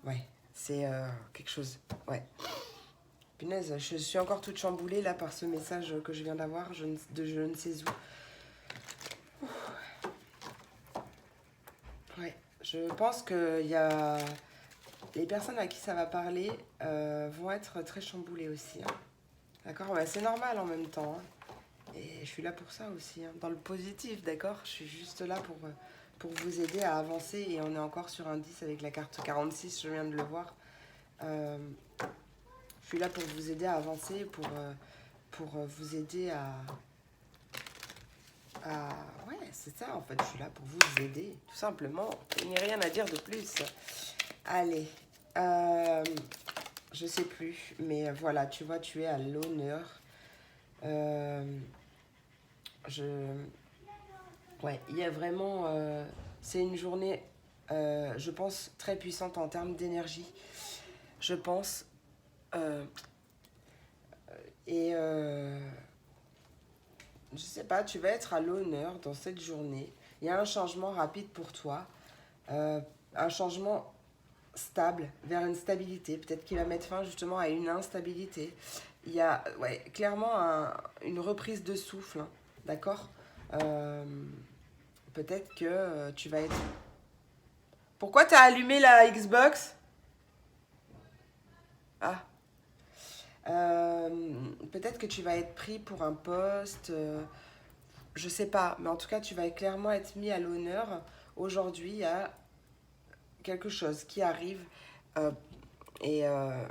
Ouais, c'est quelque chose. Ouais. Punaise, je suis encore toute chamboulée là par ce message que je viens d'avoir de je ne sais où. Ouais, je pense que les personnes à qui ça va parler vont être très chamboulées aussi, hein. D'accord, ouais, c'est normal en même temps, hein. Et je suis là pour ça aussi, hein. Dans le positif, d'accord. Je suis juste là pour vous aider à avancer. Et on est encore sur un 10 avec la carte 46, je viens de le voir. Euh, je suis là pour vous aider à avancer, pour vous aider Ouais, c'est ça en fait, je suis là pour vous aider, tout simplement. Il n'y a rien à dire de plus. Allez, je sais plus, mais voilà, tu vois, tu es à l'honneur. Euh, je... Ouais, il y a vraiment... c'est une journée, je pense, très puissante en termes d'énergie. Je pense. Euh, et... je sais pas, tu vas être à l'honneur dans cette journée. Il y a un changement rapide pour toi. Un changement stable, vers une stabilité. Peut-être qu'il va mettre fin justement à une instabilité. Il y a ouais, clairement une reprise de souffle, hein, d'accord. euh, Peut-être que tu vas être... Pourquoi t'as allumé la Xbox? Ah. Peut-être que tu vas être pris pour un poste, je sais pas, mais en tout cas tu vas clairement être mis à l'honneur. Aujourd'hui, il y a quelque chose qui arrive, euh,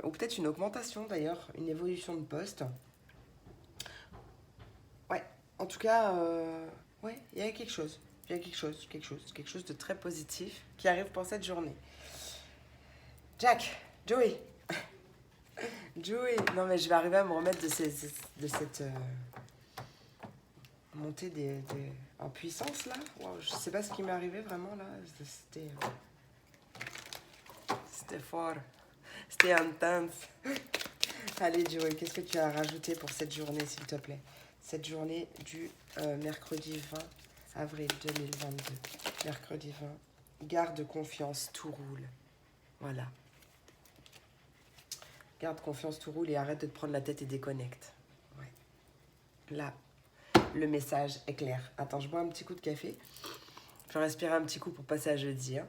ou peut-être une augmentation d'ailleurs, une évolution de poste. Ouais, en tout cas, ouais, il y a quelque chose. Il y a quelque chose de très positif qui arrive pour cette journée. Jack, Joey, Joey. Non mais je vais arriver à me remettre de cette montée en puissance là. Wow, je sais pas ce qui m'est arrivé vraiment là. C'était fort. C'était intense. Allez Joey, qu'est-ce que tu as rajouté pour cette journée s'il te plaît? Cette journée du mercredi 20 avril 2022. Mercredi 20. Garde confiance, tout roule. Voilà. Garde confiance, tout roule et arrête de te prendre la tête et déconnecte. Ouais. Là, le message est clair. Attends, je bois un petit coup de café. Je vais respirer un petit coup pour passer à jeudi, hein.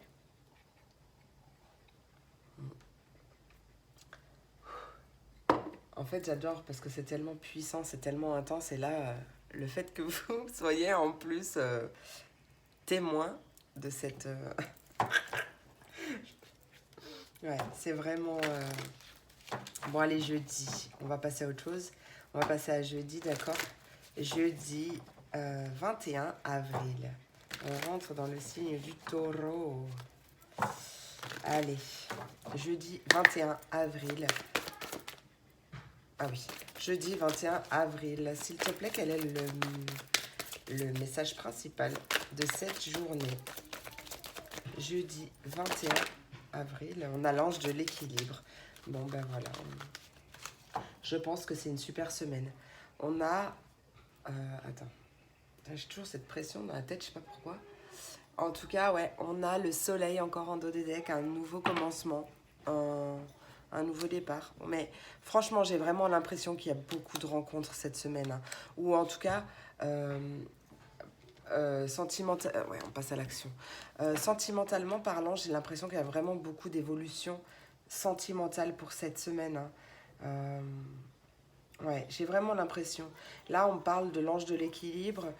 En fait, j'adore parce que c'est tellement puissant, c'est tellement intense. Et là, le fait que vous soyez en plus témoin de cette... Ouais, c'est vraiment... Bon, allez, jeudi. On va passer à autre chose. On va passer à jeudi, d'accord? Jeudi 21 avril. On rentre dans le signe du taureau. Allez, jeudi 21 avril. Ah oui, jeudi 21 avril. S'il te plaît, quel est le message principal de cette journée? Jeudi 21 avril, on a l'ange de l'équilibre. Bon, ben voilà. Je pense que c'est une super semaine. On a... attends. J'ai toujours cette pression dans la tête, je sais pas pourquoi. En tout cas, ouais, on a le soleil encore en dos des decks, un nouveau commencement, un nouveau départ. Mais franchement, j'ai vraiment l'impression qu'il y a beaucoup de rencontres cette semaine. Hein. Ou en tout cas, ouais, on passe à l'action. Sentimentalement parlant, j'ai l'impression qu'il y a vraiment beaucoup d'évolution sentimentale pour cette semaine. Hein. Ouais, j'ai vraiment l'impression. Là, on parle de l'ange de l'équilibre.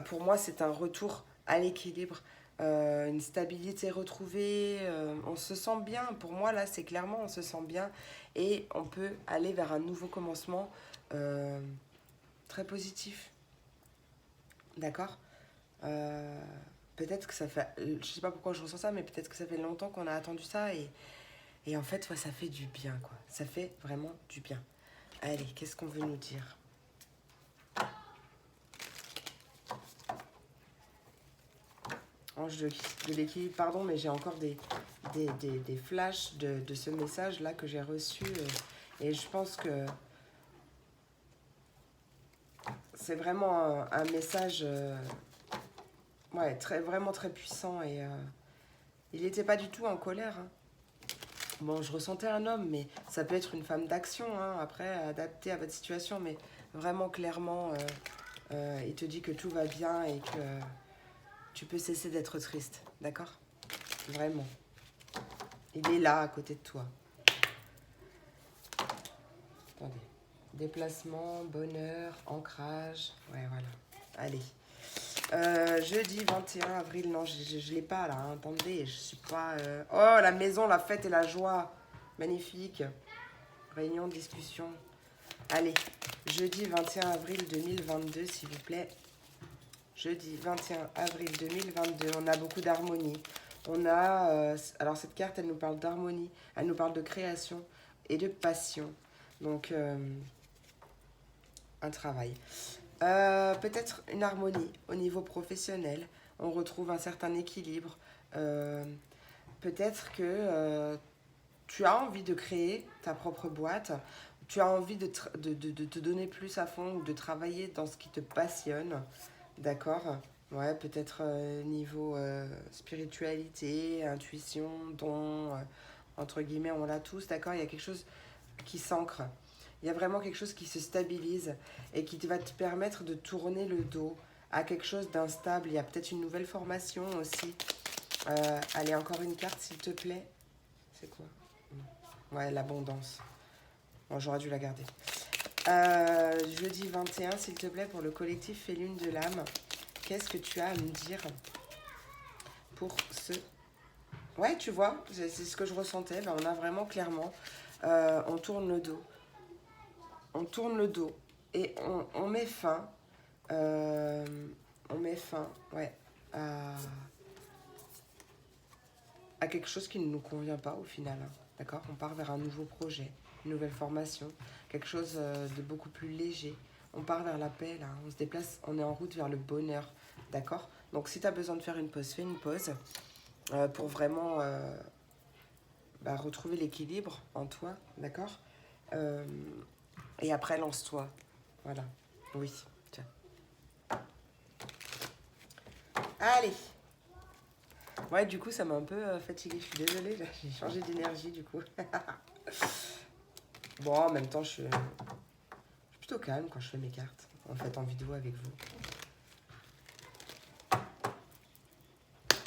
Pour moi, c'est un retour à l'équilibre, une stabilité retrouvée. On se sent bien. Pour moi, là, c'est clairement, on se sent bien. Et on peut aller vers un nouveau commencement euh, très positif. D'accord. Euh, Peut-être que ça fait... Je sais pas pourquoi je ressens ça, mais peut-être que ça fait longtemps qu'on a attendu ça. Et en fait, ouais, ça fait du bien, quoi. Ça fait vraiment du bien. Allez, qu'est-ce qu'on veut nous dire? Ange de l'équilibre, pardon, mais j'ai encore des flashs de ce message-là que j'ai reçu. Et je pense que c'est vraiment un message ouais, vraiment très puissant. Et il n'était pas du tout en colère. Hein. Bon, je ressentais un homme, mais ça peut être une femme d'action, hein, après, adaptée à votre situation. Mais vraiment, clairement, il te dit que tout va bien et que tu peux cesser d'être triste. D'accord? Vraiment. Il est là, à côté de toi. Attendez. Déplacement, bonheur, ancrage. Ouais, voilà. Allez. Jeudi 21 avril. Non, je ne l'ai pas là. Hein. Attendez, je suis pas... Oh, la maison, la fête et la joie. Magnifique. Réunion, discussion. Allez. Jeudi 21 avril 2022, s'il vous plaît. Jeudi 21 avril 2022. On a beaucoup d'harmonie. On a... alors, cette carte, elle nous parle d'harmonie. Elle nous parle de création et de passion. Donc, un travail. Peut-être une harmonie au niveau professionnel. On retrouve un certain équilibre. Peut-être que tu as envie de créer ta propre boîte. Tu as envie de te donner plus à fond ou de travailler dans ce qui te passionne. D'accord? Ouais, peut-être niveau spiritualité, intuition, don, entre guillemets, on l'a tous, d'accord? Il y a quelque chose qui s'ancre. Il y a vraiment quelque chose qui se stabilise et qui va te permettre de tourner le dos à quelque chose d'instable. Il y a peut-être une nouvelle formation aussi. Allez, encore une carte, s'il te plaît. C'est quoi? Ouais, l'abondance. Bon, j'aurais dû la garder. Jeudi 21, s'il te plaît, pour le collectif Fait Lune de l'âme. Qu'est-ce que tu as à me dire pour ce... Ouais, tu vois, c'est ce que je ressentais. Ben, on a vraiment clairement... on tourne le dos. On tourne le dos et on met fin, ouais, à quelque chose qui ne nous convient pas au final. Hein, d'accord? On part vers un nouveau projet, une nouvelle formation, quelque chose de beaucoup plus léger. On part vers la paix, là. On se déplace, on est en route vers le bonheur. D'accord? Donc, si tu as besoin de faire une pause, fais une pause pour vraiment retrouver l'équilibre en toi. D'accord? Et après, lance-toi. Voilà. Oui, tiens. Allez. Ouais, du coup, ça m'a un peu fatiguée. Je suis désolée, j'ai changé d'énergie, du coup. Bon, en même temps, je suis plutôt calme quand je fais mes cartes. En fait, en vidéo avec vous.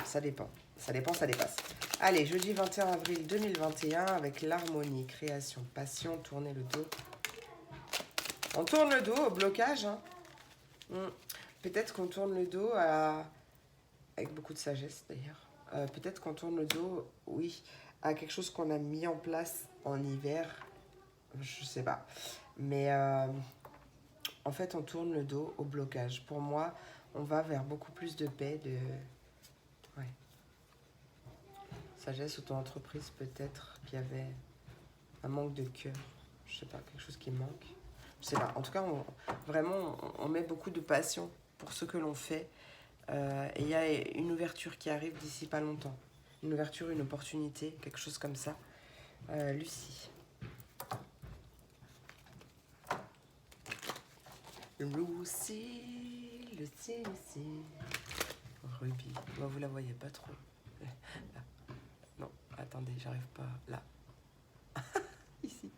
Ça dépend. Ça dépend, ça dépasse. Allez, jeudi 21 avril 2021, avec l'harmonie, création, passion, tourner le dos. On tourne le dos au blocage. Hein. Peut-être qu'on tourne le dos avec beaucoup de sagesse, d'ailleurs. Peut-être qu'on tourne le dos, oui, à quelque chose qu'on a mis en place en hiver. Je sais pas. Mais en fait, on tourne le dos au blocage. Pour moi, on va vers beaucoup plus de paix, de... Ouais. sagesse ou ton entreprise peut-être qu'il y avait un manque de cœur. Je sais pas, quelque chose qui manque. Je sais pas. En tout cas, vraiment, on met beaucoup de passion pour ce que l'on fait. Et il y a une ouverture qui arrive d'ici pas longtemps. Une ouverture, une opportunité, quelque chose comme ça. Lucie. Lucie. Ruby. Moi, vous la voyez pas trop. Là. Non, attendez, j'arrive pas. Là. Ici.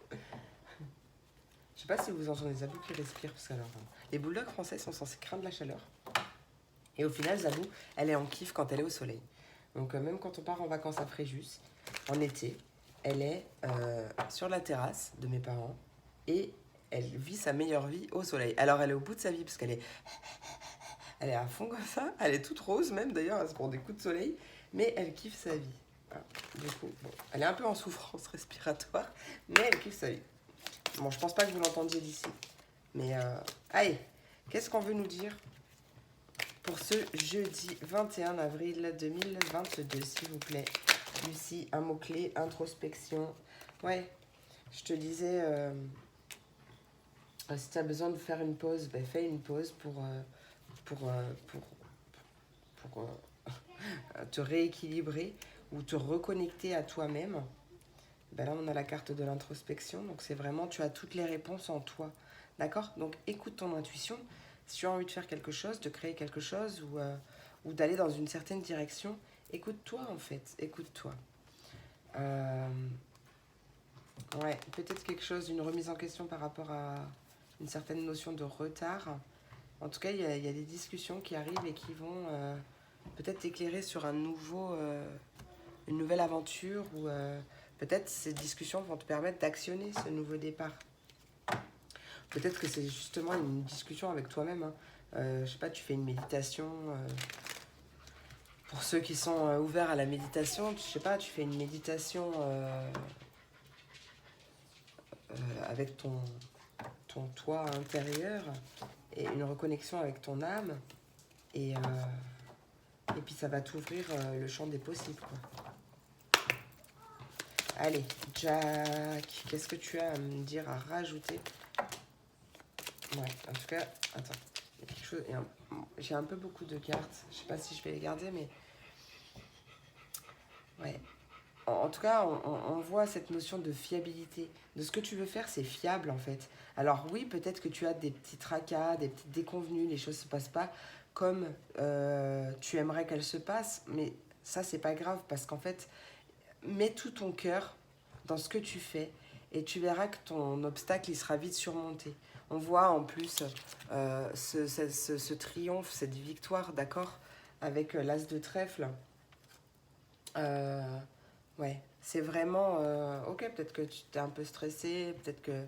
Je sais pas si vous entendez Zabou qui respire, parce que alors, les bulldogs français sont censés craindre la chaleur. Et au final, Zabou, elle est en kiff quand elle est au soleil. Donc même quand on part en vacances à Fréjus, en été, elle est sur la terrasse de mes parents et elle vit sa meilleure vie au soleil. Alors elle est au bout de sa vie parce qu'elle est à fond comme ça, elle est toute rose même d'ailleurs, elle se prend des coups de soleil, mais elle kiffe sa vie. Voilà. Du coup, bon, elle est un peu en souffrance respiratoire, mais elle kiffe sa vie. Bon, je pense pas que vous l'entendiez d'ici, mais allez, qu'est-ce qu'on veut nous dire pour ce jeudi 21 avril 2022, s'il vous plaît. Lucie, un mot-clé, introspection. Ouais, je te disais, si tu as besoin de faire une pause, ben, fais une pause pour te rééquilibrer ou te reconnecter à toi-même. Ben là, on a la carte de l'introspection. Donc, c'est vraiment, tu as toutes les réponses en toi. D'accord? Donc, écoute ton intuition. Si tu as envie de faire quelque chose, de créer quelque chose ou d'aller dans une certaine direction, écoute-toi en fait, écoute-toi. Ouais, peut-être quelque chose, une remise en question par rapport à une certaine notion de retard. En tout cas, il y a des discussions qui arrivent et qui vont peut-être t'éclairer sur une nouvelle aventure ou peut-être ces discussions vont te permettre d'actionner ce nouveau départ. Peut-être que c'est justement une discussion avec toi-même. Hein. Je sais pas, tu fais une méditation. Pour ceux qui sont ouverts à la méditation, je sais pas, tu fais une méditation avec ton toi intérieur et une reconnexion avec ton âme. Et puis ça va t'ouvrir le champ des possibles, quoi. Allez, Jack, qu'est-ce que tu as à me dire, à rajouter? Ouais, en tout cas, attends. J'ai un peu beaucoup de cartes. Je sais pas si je vais les garder, mais... Ouais. En tout cas, on voit cette notion de fiabilité. De ce que tu veux faire, c'est fiable, en fait. Alors oui, peut-être que tu as des petits tracas, des petites déconvenues, les choses ne se passent pas comme tu aimerais qu'elles se passent, mais ça, c'est pas grave, parce qu'en fait, mets tout ton cœur dans ce que tu fais et tu verras que ton obstacle, il sera vite surmonté. On voit en plus ce triomphe, cette victoire, d'accord, avec l'as de trèfle. Ouais, c'est vraiment... ok, peut-être que tu t'es un peu stressé, peut-être que...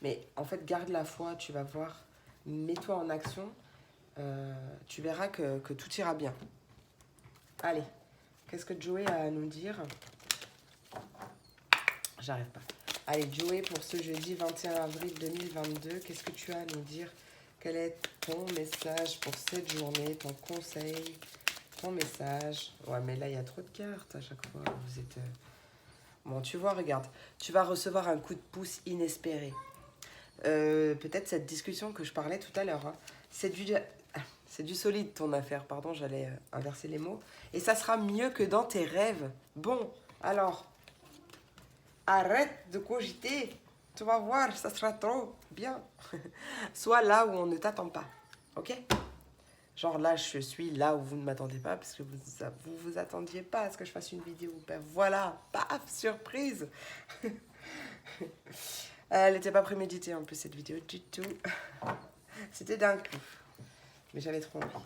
Mais en fait, garde la foi, tu vas voir. Mets-toi en action. Tu verras que tout ira bien. Allez, qu'est-ce que Joey a à nous dire? J'arrive pas. Allez, Joey, pour ce jeudi 21 avril 2022, qu'est-ce que tu as à nous dire? Quel est ton message pour cette journée, ton conseil, ton message? Ouais, mais là, il y a trop de cartes à chaque fois. Vous êtes... Bon, tu vois, regarde, tu vas recevoir un coup de pouce inespéré. Peut-être cette discussion que je parlais tout à l'heure, hein. C'est du solide ton affaire, pardon, j'allais inverser les mots. Et ça sera mieux que dans tes rêves. Bon, alors, arrête de cogiter. Tu vas voir, ça sera trop bien. Sois là où on ne t'attend pas, ok? Genre là, je suis là où vous ne m'attendez pas parce que vous attendiez pas à ce que je fasse une vidéo. Ben voilà, paf, surprise. Elle n'était pas préméditée en plus cette vidéo du tout. C'était d'un coup. Mais j'avais trop envie.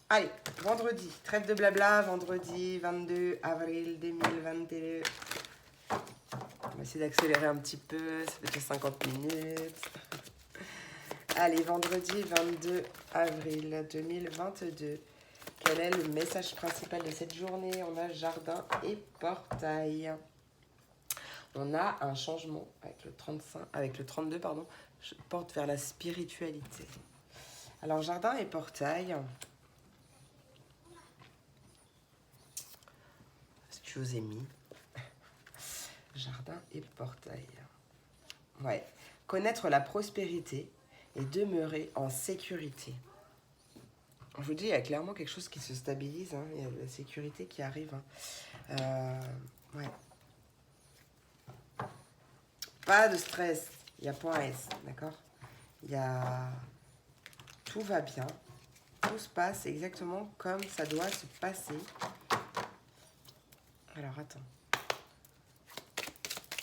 Allez, vendredi, trêve de blabla, vendredi 22 avril 2022. On va essayer d'accélérer un petit peu, ça fait déjà 50 minutes. Allez, vendredi 22 avril 2022. Quel est le message principal de cette journée? On a jardin et portail. On a un changement avec le 32, pardon, je porte vers la spiritualité. Alors, jardin et portail. Si tu vous ai mis. Jardin et portail. Ouais. Connaître la prospérité et demeurer en sécurité. Je vous dis, il y a clairement quelque chose qui se stabilise. Hein. Il y a la sécurité qui arrive. Hein. Ouais. Pas de stress. Il y a point S. D'accord. Il y a... Tout va bien. Tout se passe exactement comme ça doit se passer. Alors, attends.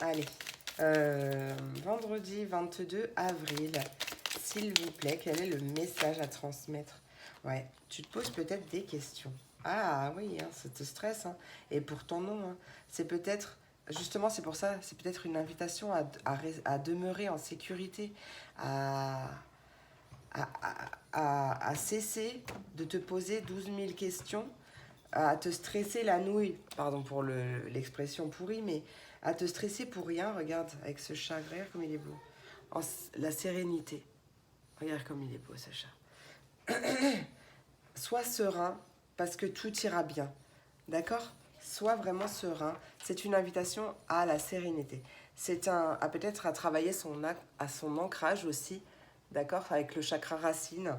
Allez. Vendredi 22 avril. S'il vous plaît, quel est le message à transmettre? Ouais, tu te poses peut-être des questions. Ah oui, hein, ça te stresse. Hein. Et pourtant non. Hein. C'est peut-être, justement, c'est pour ça, c'est peut-être une invitation à demeurer en sécurité, à, à cesser de te poser 12 000 questions, à te stresser la nouille, pardon pour l'expression pourrie, mais à te stresser pour rien. Regarde, avec ce chat, regarde comme il est beau. La sérénité. Regarde comme il est beau, ce chat. Sois serein parce que tout ira bien. D'accord? Sois vraiment serein. C'est une invitation à la sérénité. C'est à peut-être à travailler à son ancrage aussi, d'accord? Avec le chakra racine,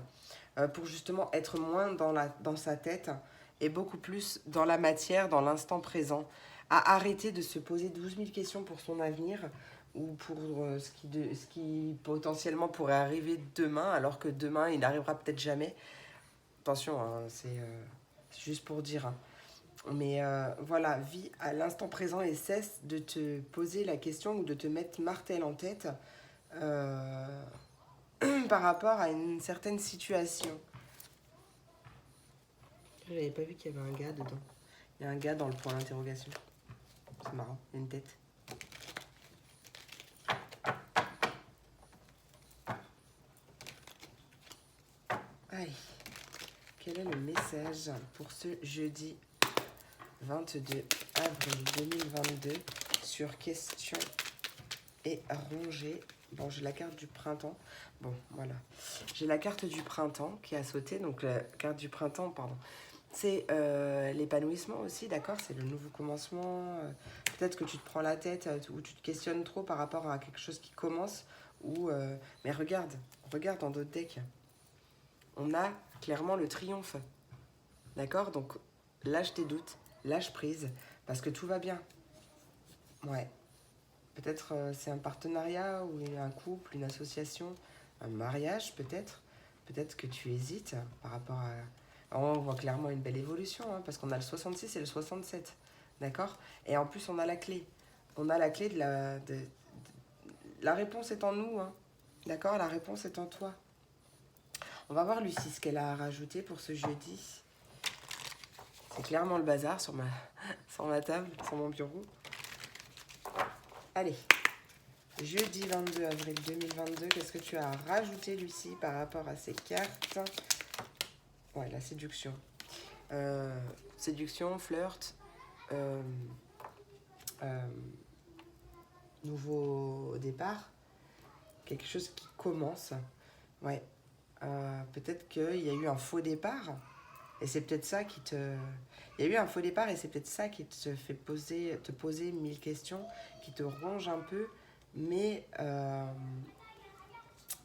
pour justement être moins dans sa tête et beaucoup plus dans la matière, dans l'instant présent. À arrêter de se poser 12 000 questions pour son avenir ou pour ce qui potentiellement pourrait arriver demain, alors que demain, il n'arrivera peut-être jamais. Attention, hein, c'est juste pour dire. Hein. Mais voilà, vis à l'instant présent et cesse de te poser la question ou de te mettre martel en tête euh, par rapport à une certaine situation. Je n'avais pas vu qu'il y avait un gars dedans. Il y a un gars dans le point d'interrogation. C'est marrant, il y a une tête. Aïe. Quel est le message pour ce jeudi 22 avril 2022 sur question et rongée? Bon, j'ai la carte du printemps. Bon, voilà. J'ai la carte du printemps qui a sauté. Donc, la carte du printemps, pardon. C'est l'épanouissement aussi, d'accord? C'est le nouveau commencement. Peut-être que tu te prends la tête ou tu te questionnes trop par rapport à quelque chose qui commence. Mais regarde dans d'autres decks. On a clairement le triomphe. D'accord? Donc, lâche tes doutes, lâche prise, parce que tout va bien. Ouais. Peut-être c'est un partenariat ou un couple, une association, un mariage peut-être. Peut-être que tu hésites par rapport à... On voit clairement une belle évolution, hein, parce qu'on a le 66 et le 67. D'accord? Et en plus, on a la clé. On a la clé de la... La réponse est en nous, hein. D'accord? La réponse est en toi. On va voir Lucie ce qu'elle a à rajouter pour ce jeudi. C'est clairement le bazar sur ma table, sur mon bureau. Allez, jeudi 22 avril 2022, qu'est-ce que tu as à rajouter, Lucie, par rapport à ces cartes? Ouais, la séduction. Séduction, flirt, nouveau départ, quelque chose qui commence. Ouais. Peut-être qu'il y a eu un faux départ. Et c'est peut-être ça qui te... Il y a eu un faux départ et c'est peut-être ça qui te fait te poser 1000 questions, qui te ronge un peu. Mais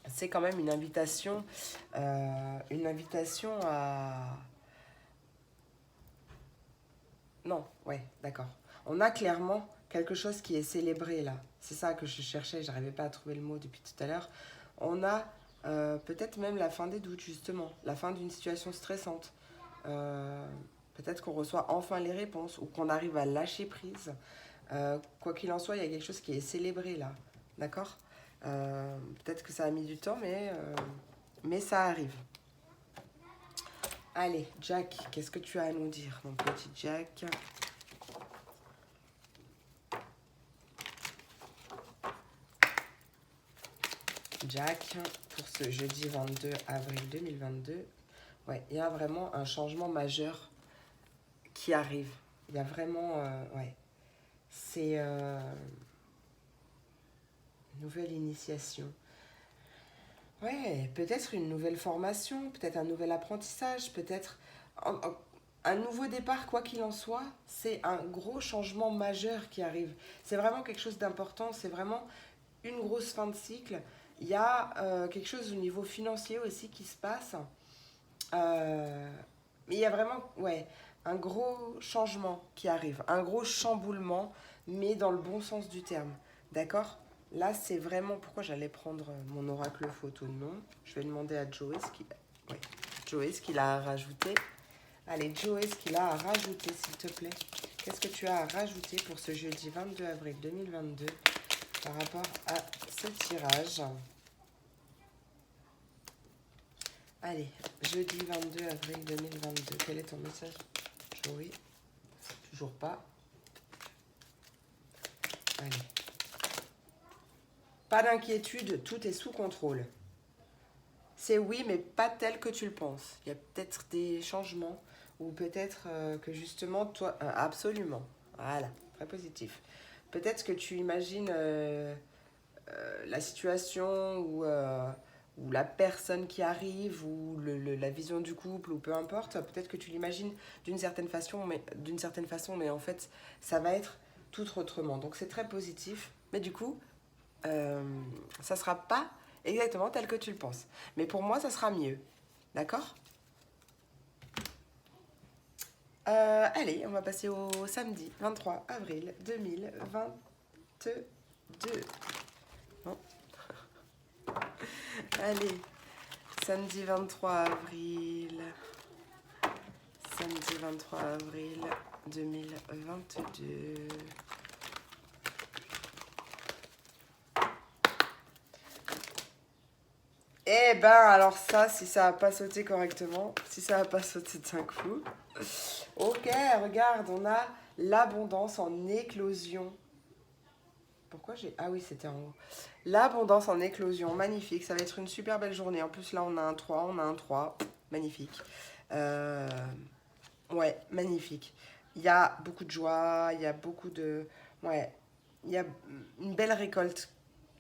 c'est quand même une invitation à... Non, ouais, d'accord. On a clairement quelque chose qui est célébré là. C'est ça que je cherchais, j'arrivais pas à trouver le mot depuis tout à l'heure. On a peut-être même la fin des doutes, justement. La fin d'une situation stressante. Peut-être qu'on reçoit enfin les réponses ou qu'on arrive à lâcher prise. Quoi qu'il en soit, il y a quelque chose qui est célébré là. D'accord? Peut-être que ça a mis du temps, mais ça arrive. Allez, Jack, qu'est-ce que tu as à nous dire, mon petit Jack? Jack, pour ce jeudi 22 avril 2022, ouais, il y a vraiment un changement majeur qui arrive. Il y a vraiment, ouais, c'est une nouvelle initiation. Ouais, peut-être une nouvelle formation, peut-être un nouvel apprentissage, peut-être... un nouveau départ, quoi qu'il en soit, c'est un gros changement majeur qui arrive. C'est vraiment quelque chose d'important, c'est vraiment une grosse fin de cycle. Il y a quelque chose au niveau financier aussi qui se passe. Mais il y a vraiment ouais, un gros changement qui arrive, un gros chamboulement, mais dans le bon sens du terme. D'accord? Là, c'est vraiment pourquoi j'allais prendre mon oracle photo. Non, je vais demander à Joey ouais, Joey, ce qu'il a à rajouter. Allez, Joey, ce qu'il a à rajouter, s'il te plaît. Qu'est-ce que tu as à rajouter pour ce jeudi 22 avril 2022 par rapport à ce tirage? Allez, jeudi 22 avril 2022. Quel est ton message, Joey? Toujours pas. Allez. Pas d'inquiétude, tout est sous contrôle. C'est oui, mais pas tel que tu le penses. Il y a peut-être des changements ou peut-être que justement, toi, absolument. Voilà, très positif. Peut-être que tu imagines la situation ou la personne qui arrive ou la vision du couple ou peu importe. Peut-être que tu l'imagines d'une certaine façon, mais en fait, ça va être tout autrement. Donc c'est très positif. Mais du coup, ça sera pas exactement tel que tu le penses. Mais pour moi, ça sera mieux. D'accord? Allez, on va passer au samedi 23 avril 2022. Bon. Allez, samedi 23 avril. Samedi 23 avril 2022. Eh ben, alors ça, si ça n'a pas sauté correctement, si ça n'a pas sauté d'un coup. Ok, regarde, on a l'abondance en éclosion. Pourquoi j'ai... Ah oui, c'était en haut. L'abondance en éclosion, magnifique. Ça va être une super belle journée. En plus, là, on a un 3, on a un 3. Magnifique. Euh, Ouais, magnifique. Il y a beaucoup de joie, il y a beaucoup de... Ouais, il y a une belle récolte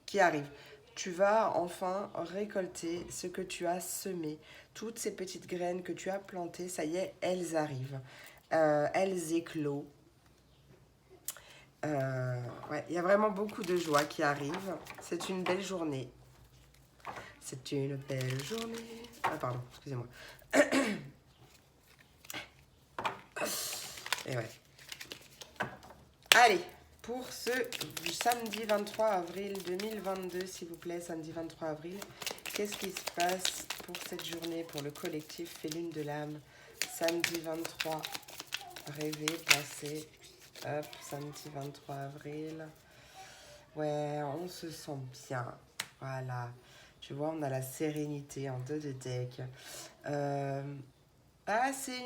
qui arrive. Tu vas enfin récolter ce que tu as semé. Toutes ces petites graines que tu as plantées, ça y est, elles arrivent. Elles éclosent. Ouais, il y a vraiment beaucoup de joie qui arrive. C'est une belle journée. C'est une belle journée. Ah, pardon, excusez-moi. Et ouais. Allez, pour ce samedi 23 avril 2022, s'il vous plaît, samedi 23 avril, qu'est-ce qui se passe pour cette journée, pour le collectif Félune de l'âme? Samedi 23, rêver, penser, hop, samedi 23 avril. Ouais, on se sent bien, voilà. Tu vois, on a la sérénité en deux de deck. C'est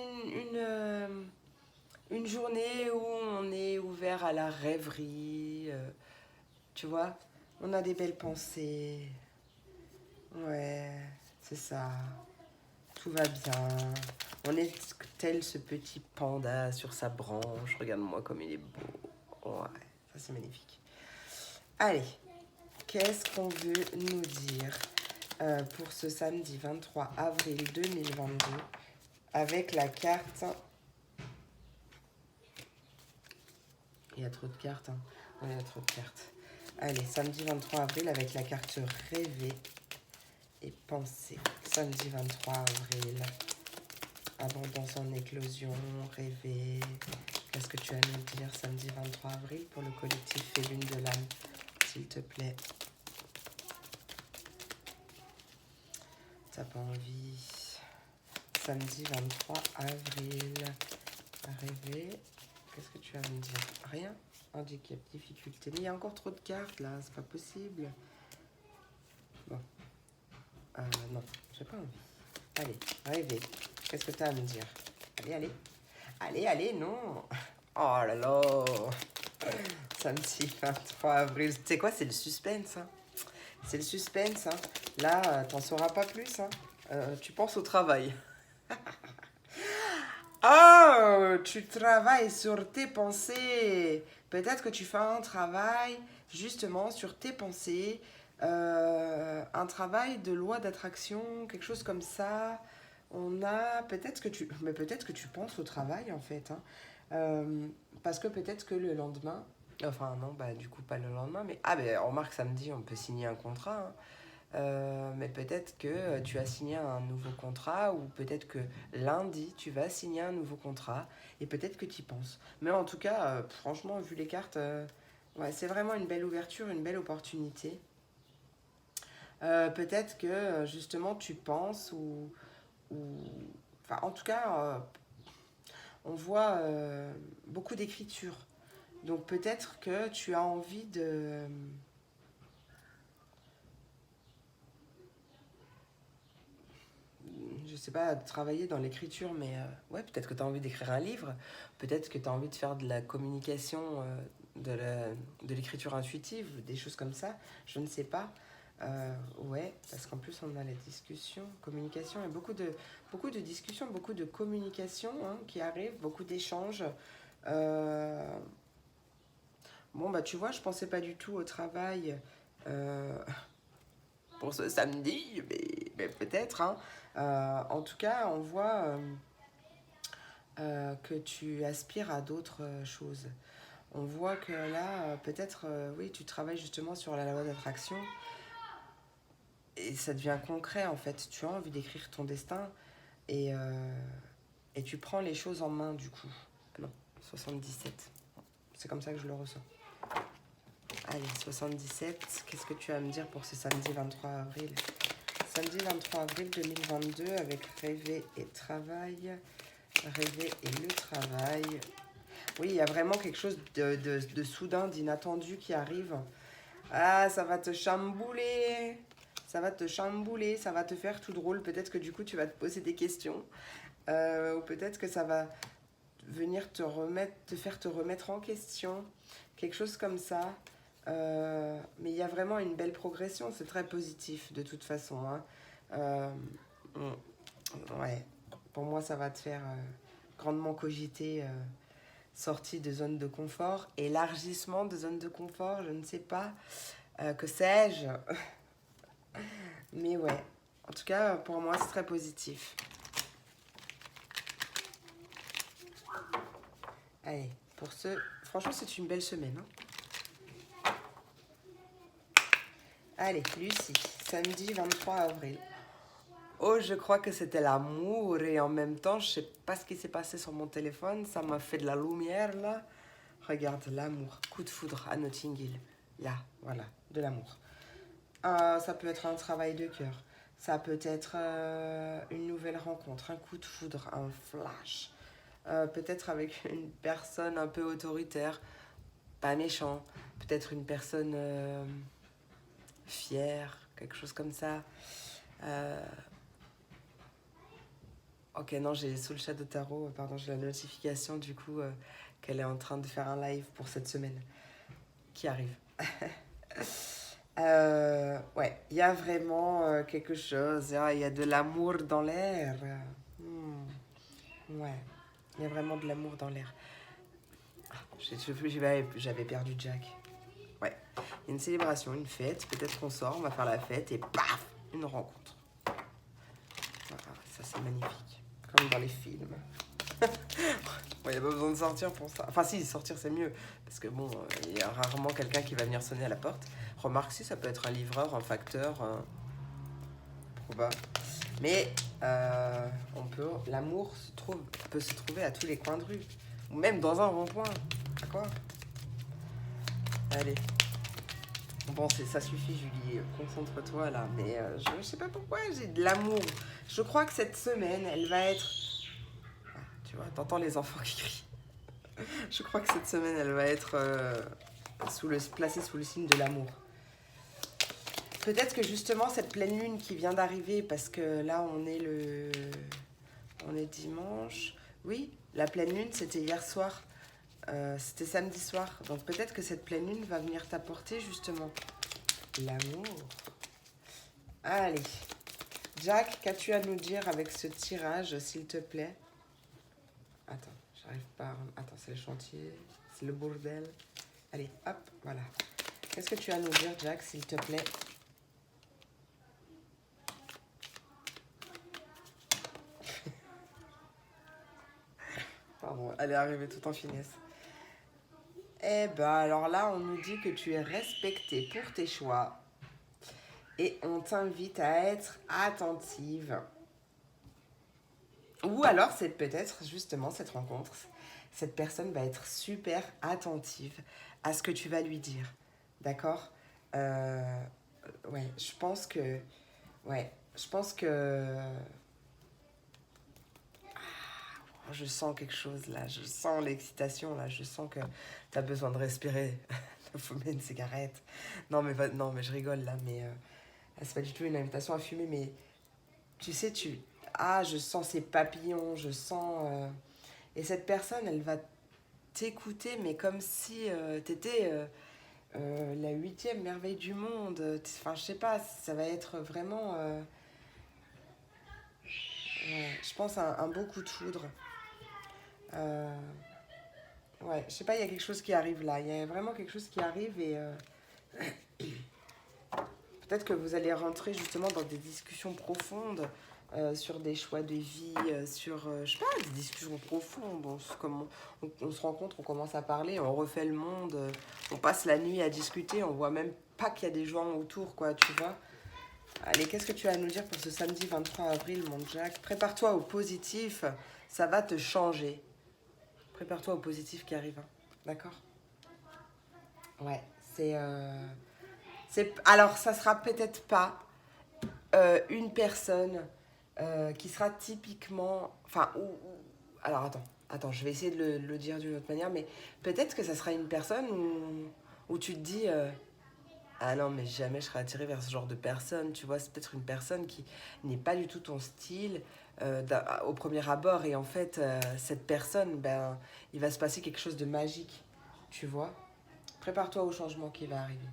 une journée où on est ouvert à la rêverie, tu vois, on a des belles pensées, ouais, c'est ça, tout va bien, on est tel ce petit panda sur sa branche, regarde-moi comme il est beau, ouais, ça c'est magnifique. Allez, qu'est-ce qu'on veut nous dire pour ce samedi 23 avril 2022 avec la carte... Il y a trop de cartes. Hein. Ouais, il y a trop de cartes. Allez, samedi 23 avril avec la carte rêver et penser. Samedi 23 avril. Abondance en éclosion, rêver. Qu'est-ce que tu as à nous dire samedi 23 avril pour le collectif Félune de l'âme, s'il te plaît? T'as pas envie. Samedi 23 avril. Rêver. Qu'est-ce que tu as à me dire? Rien? Handicap, difficulté. Mais il y a encore trop de cartes là, c'est pas possible. Bon. Non, j'ai pas envie. Allez, rêver. Qu'est-ce que tu as à me dire? Allez, allez. Allez, allez, non. Oh là là. Samedi 23 avril. Tu sais quoi, c'est le suspense. Hein. C'est le suspense. Hein. Là, t'en sauras pas plus. Hein. Tu penses au travail. Oh, tu travailles sur tes pensées. Peut-être que tu fais un travail justement sur tes pensées, un travail de loi d'attraction, quelque chose comme ça. On a peut-être que tu... Mais peut-être que tu penses au travail, en fait. Hein. Parce que peut-être que le lendemain... Enfin, non, bah du coup, pas le lendemain, mais... Ah, ben, remarque, samedi, on peut signer un contrat. Hein. Mais peut-être que tu as signé un nouveau contrat ou peut-être que lundi, tu vas signer un nouveau contrat et peut-être que tu y penses. Mais en tout cas, franchement, vu les cartes, ouais, c'est vraiment une belle ouverture, une belle opportunité. Peut-être que justement, tu penses ou... Enfin, en tout cas, on voit beaucoup d'écriture. Donc peut-être que tu as envie de... Je sais pas, travailler dans l'écriture, mais ouais, peut-être que tu as envie d'écrire un livre, peut-être que tu as envie de faire de la communication, de l'écriture intuitive, des choses comme ça, je ne sais pas. Ouais, parce qu'en plus on a la discussion, communication, et beaucoup de discussions, beaucoup de communication hein, qui arrivent, beaucoup d'échanges. Euh, bon, bah tu vois, je pensais pas du tout au travail. Euh, pour ce samedi, mais peut-être. Hein. En tout cas, on voit que tu aspires à d'autres choses. On voit que là, peut-être, oui, tu travailles justement sur la loi d'attraction et ça devient concret en fait. Tu as envie d'écrire ton destin et, euh, et tu prends les choses en main du coup. Non, 77. C'est comme ça que je le ressens. Allez, 77. Qu'est-ce que tu as à me dire pour ce samedi 23 avril? Samedi 23 avril 2022 avec rêver et travail. Rêver et le travail. Oui, il y a vraiment quelque chose de soudain, d'inattendu qui arrive. Ah, ça va te chambouler. Ça va te chambouler, ça va te faire tout drôle. Peut-être que du coup, tu vas te poser des questions. Ou peut-être que ça va venir te faire te remettre en question. Quelque chose comme ça. Mais il y a vraiment une belle progression. C'est très positif de toute façon. Hein. Euh, ouais, pour moi, ça va te faire grandement cogiter. Sortie de zone de confort, élargissement de zone de confort, je ne sais pas, que sais-je. Mais ouais, en tout cas, pour moi, c'est très positif. Allez, pour ce... Franchement, c'est une belle semaine. Hein. Allez, Lucie, samedi 23 avril. Oh, je crois que c'était l'amour et en même temps, je sais pas ce qui s'est passé sur mon téléphone, ça m'a fait de la lumière là. Regarde, l'amour, coup de foudre à Notting Hill. Là, voilà, de l'amour. Ça peut être un travail de cœur. Ça peut être une nouvelle rencontre, un coup de foudre, un flash. Peut-être avec une personne un peu autoritaire, pas méchant. Peut-être une personne fière, quelque chose comme ça. Euh, ok, non, j'ai sous le chat de tarot, pardon, j'ai la notification du coup qu'elle est en train de faire un live pour cette semaine qui arrive. Ouais, il y a vraiment quelque chose, il y a de l'amour dans l'air. Ouais, il y a vraiment de l'amour dans l'air. J'avais perdu Jack. Ouais, il y a une célébration, une fête, peut-être qu'on sort, on va faire la fête et paf, une rencontre. Voilà, ça c'est magnifique, comme dans les films. Il n'y a pas besoin de sortir pour ça. Enfin si, sortir c'est mieux, parce que bon, il y a rarement quelqu'un qui va venir sonner à la porte. Remarque si, ça peut être un livreur, un facteur, probable. Mais l'amour peut se trouver à tous les coins de rue, ou même dans un rond-point. À quoi? Allez. Bon, ça suffit, Julie. Concentre-toi là. Mais je sais pas pourquoi j'ai de l'amour. Je crois que cette semaine, elle va être. Ah, tu vois, t'entends les enfants qui crient. Je crois que cette semaine, elle va être placée sous le signe de l'amour. Peut-être que justement, cette pleine lune qui vient d'arriver, parce que là, on est dimanche. Oui, la pleine lune, c'était hier soir. C'était samedi soir. Donc peut-être que cette pleine lune va venir t'apporter justement l'amour. Allez. Jack, qu'as-tu à nous dire avec ce tirage, s'il te plaît? Attends, j'arrive pas. Attends, c'est le chantier. C'est le bordel. Allez, hop, voilà. Qu'est-ce que tu as à nous dire, Jack, s'il te plaît? Bon, elle est arrivée tout en finesse. Eh ben, alors là, on nous dit que tu es respectée pour tes choix et on t'invite à être attentive. Ou alors, c'est peut-être justement cette rencontre. Cette personne va être super attentive à ce que tu vas lui dire. D'accord. Euh, ouais, je pense que... Ouais, je pense que... Je sens quelque chose là, je sens l'excitation là, je sens que tu as besoin de respirer, de fumer une cigarette. Non mais, non, mais je rigole là, mais c'est pas du tout une invitation à fumer, mais tu sais, je sens ces papillons, je sens... Et cette personne, elle va t'écouter, mais comme si t'étais la huitième merveille du monde. Enfin, je sais pas, ça va être vraiment... ouais, je pense un beau coup de foudre. Euh, ouais, je sais pas, il y a quelque chose qui arrive là. Il y a vraiment quelque chose qui arrive et peut-être que vous allez rentrer justement dans des discussions profondes sur des choix de vie, sur, je sais pas, des discussions profondes. On se rencontre, on commence à parler, on refait le monde, on passe la nuit à discuter, on voit même pas qu'il y a des gens autour, quoi, tu vois. Allez, qu'est-ce que tu as à nous dire pour ce samedi 23 avril, mon Jack? Prépare-toi au positif, ça va te changer. Prépare-toi au positif qui arrive, hein. D'accord? Ouais, alors, ça sera peut-être pas une personne qui sera typiquement... Enfin, alors, attends, je vais essayer de le dire d'une autre manière, mais peut-être que ça sera une personne où tu te dis... ah non, mais jamais je serai attirée vers ce genre de personne, tu vois, c'est peut-être une personne qui n'est pas du tout ton style au premier abord, et en fait, cette personne, ben, il va se passer quelque chose de magique, tu vois. Prépare-toi au changement qui va arriver.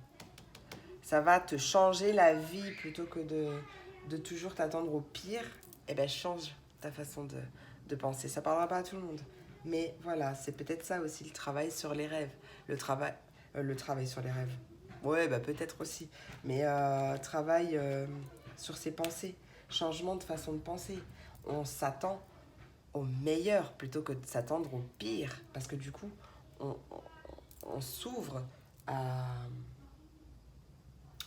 Ça va te changer la vie plutôt que de toujours t'attendre au pire. Eh ben, change ta façon de penser. Ça parlera pas à tout le monde. Mais voilà, c'est peut-être ça aussi le travail sur les rêves. Le travail sur les rêves. Ouais, bah peut-être aussi. Mais travail sur ses pensées. Changement de façon de penser. On s'attend au meilleur plutôt que de s'attendre au pire. Parce que du coup, on, on s'ouvre à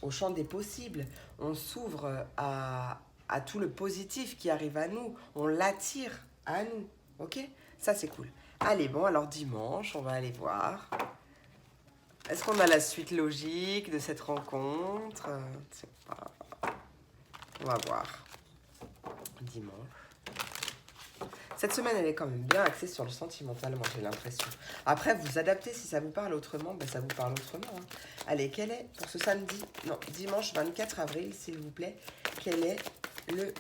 au champ des possibles, on s'ouvre à tout le positif qui arrive à nous, on l'attire à nous, ok? Ça c'est cool. Allez, bon, alors dimanche, on va aller voir. Est-ce qu'on a la suite logique de cette rencontre? Je sais pas. On va voir. Dimanche. Cette semaine, elle est quand même bien axée sur le sentimental, moi j'ai l'impression. Après, vous adaptez si ça vous parle autrement, ben ça vous parle autrement, hein. Allez, quel est, pour ce samedi, non, dimanche 24 avril, s'il vous plaît, quel est le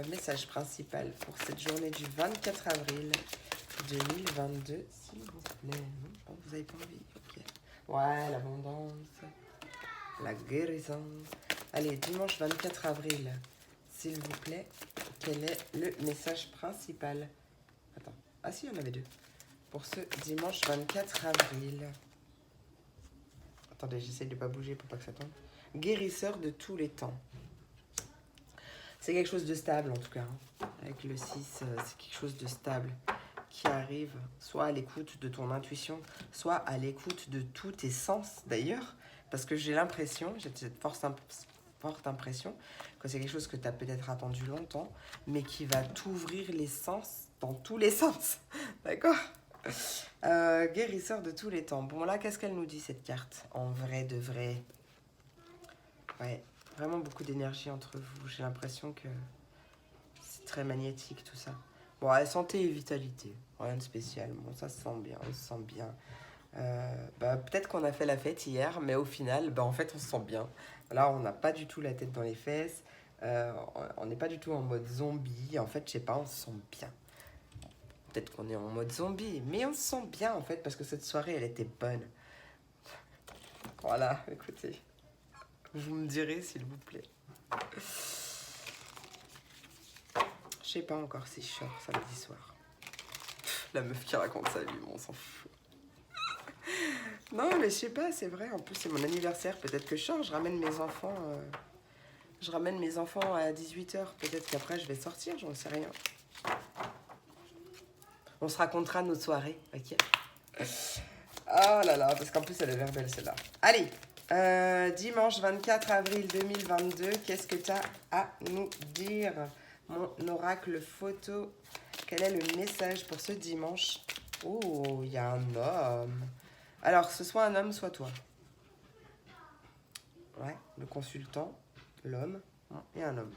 message principal pour cette journée du 24 avril 2022, s'il vous plaît? Non, vous avez pas envie, ok. Ouais, l'abondance, la guérison. Allez, dimanche 24 avril, s'il vous plaît, quel est le message principal? Attends. Ah si, il y en avait deux. Pour ce dimanche 24 avril. Attendez, j'essaie de ne pas bouger pour pas que ça tombe. Guérisseur de tous les temps. C'est quelque chose de stable en tout cas, hein. Avec le 6, c'est quelque chose de stable qui arrive soit à l'écoute de ton intuition, soit à l'écoute de tous tes sens d'ailleurs. Parce que j'ai l'impression, j'ai cette forte impression que c'est quelque chose que tu as peut-être attendu longtemps, mais qui va t'ouvrir les sens dans tous les sens. D'accord? Guérisseur de tous les temps. Bon là, qu'est-ce qu'elle nous dit cette carte? En vrai de vrai. Ouais, vraiment beaucoup d'énergie entre vous. J'ai l'impression que c'est très magnétique tout ça. Bon, ouais, santé et vitalité. Rien de spécial. Bon, ça se sent bien, on se sent bien. Peut-être qu'on a fait la fête hier, mais au final, en fait, on se sent bien. Là, on n'a pas du tout la tête dans les fesses. On n'est pas du tout en mode zombie. En fait, je sais pas, on se sent bien. Peut-être qu'on est en mode zombie, mais on se sent bien, en fait, parce que cette soirée, elle était bonne. Voilà, écoutez. Vous me direz, s'il vous plaît. Je sais pas encore si je sors samedi soir. La meuf qui raconte sa vie, bon, on s'en fout. Non, mais je sais pas, c'est vrai. En plus, c'est mon anniversaire. Peut-être que je sors, je ramène mes enfants. Je ramène mes enfants à 18h. Peut-être qu'après, je vais sortir, j'en sais rien. On se racontera nos soirées, ok? Oh là là, parce qu'en plus, elle est l'air belle, celle-là. Allez, dimanche 24 avril 2022, qu'est-ce que tu as à nous dire? Mon oracle photo, quel est le message pour ce dimanche? Oh, il y a un homme. Alors, ce soit un homme, soit toi. Ouais, le consultant, l'homme et un homme.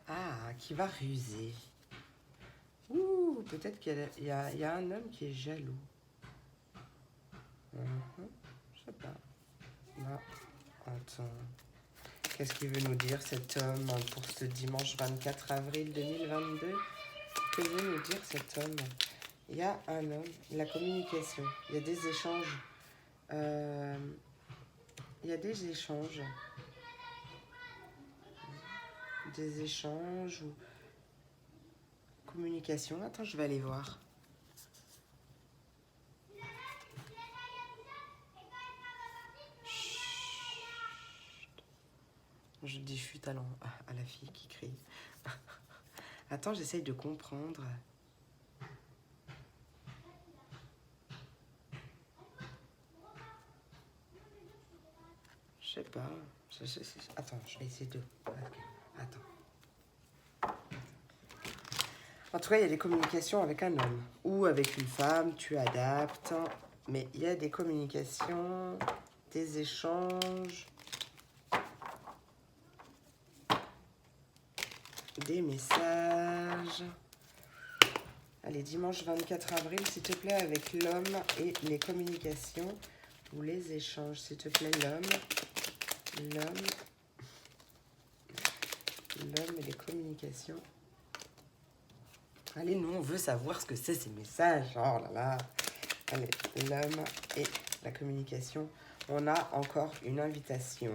Ah, qui va ruser. Ouh, peut-être qu'il y a un homme qui est jaloux. Je sais pas. Là, attends. Qu'est-ce qu'il veut nous dire cet homme pour ce dimanche 24 avril 2022? Que veut nous dire cet homme? Il y a un homme, la communication, il y a des échanges. Il y a des échanges. Des échanges ou communication. Attends, je vais aller voir. Je dis chut à la fille qui crie. Attends, j'essaye de comprendre. Je sais pas. Attends, je vais essayer de... Attends. En tout cas, il y a des communications avec un homme ou avec une femme, tu adaptes. Mais il y a des communications, des échanges, des messages. Allez, dimanche 24 avril, s'il te plaît, avec l'homme et les communications ou les échanges. S'il te plaît, l'homme et les communications. Allez, nous, on veut savoir ce que c'est ces messages. Oh là là. Allez, l'homme et la communication. On a encore une invitation.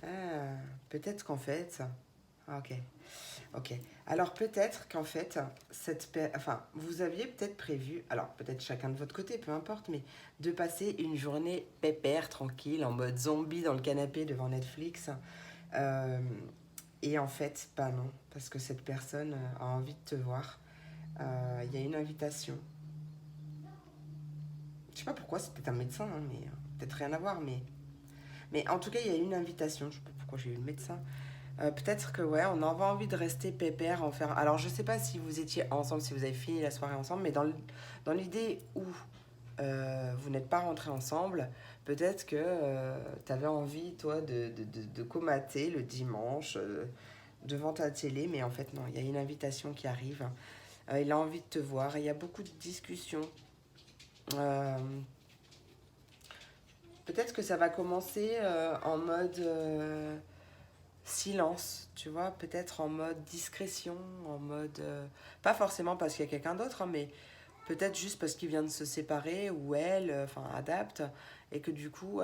Ah, peut-être qu'en fait... Ah, ok. Alors, peut-être qu'en fait, vous aviez peut-être prévu, alors peut-être chacun de votre côté, peu importe, mais de passer une journée pépère, tranquille, en mode zombie dans le canapé devant Netflix. Et en fait, pas non, parce que cette personne a envie de te voir. Il y a une invitation. Je sais pas pourquoi, c'est peut-être un médecin, hein, mais peut-être rien à voir, mais en tout cas, il y a une invitation. Je sais pas pourquoi j'ai eu le médecin. Peut-être que, ouais, on avait envie de rester pépère, en faire... Alors, je sais pas si vous étiez ensemble, si vous avez fini la soirée ensemble, mais dans l'idée où vous n'êtes pas rentrés ensemble, peut-être que tu avais envie, toi, de comater le dimanche devant ta télé, mais en fait, non, il y a une invitation qui arrive. Il a envie de te voir, et il y a beaucoup de discussions. Peut-être que ça va commencer en mode silence, tu vois, peut-être en mode discrétion, en mode... pas forcément parce qu'il y a quelqu'un d'autre, hein, mais peut-être juste parce qu'il vient de se séparer ou elle, adapte, et que du coup,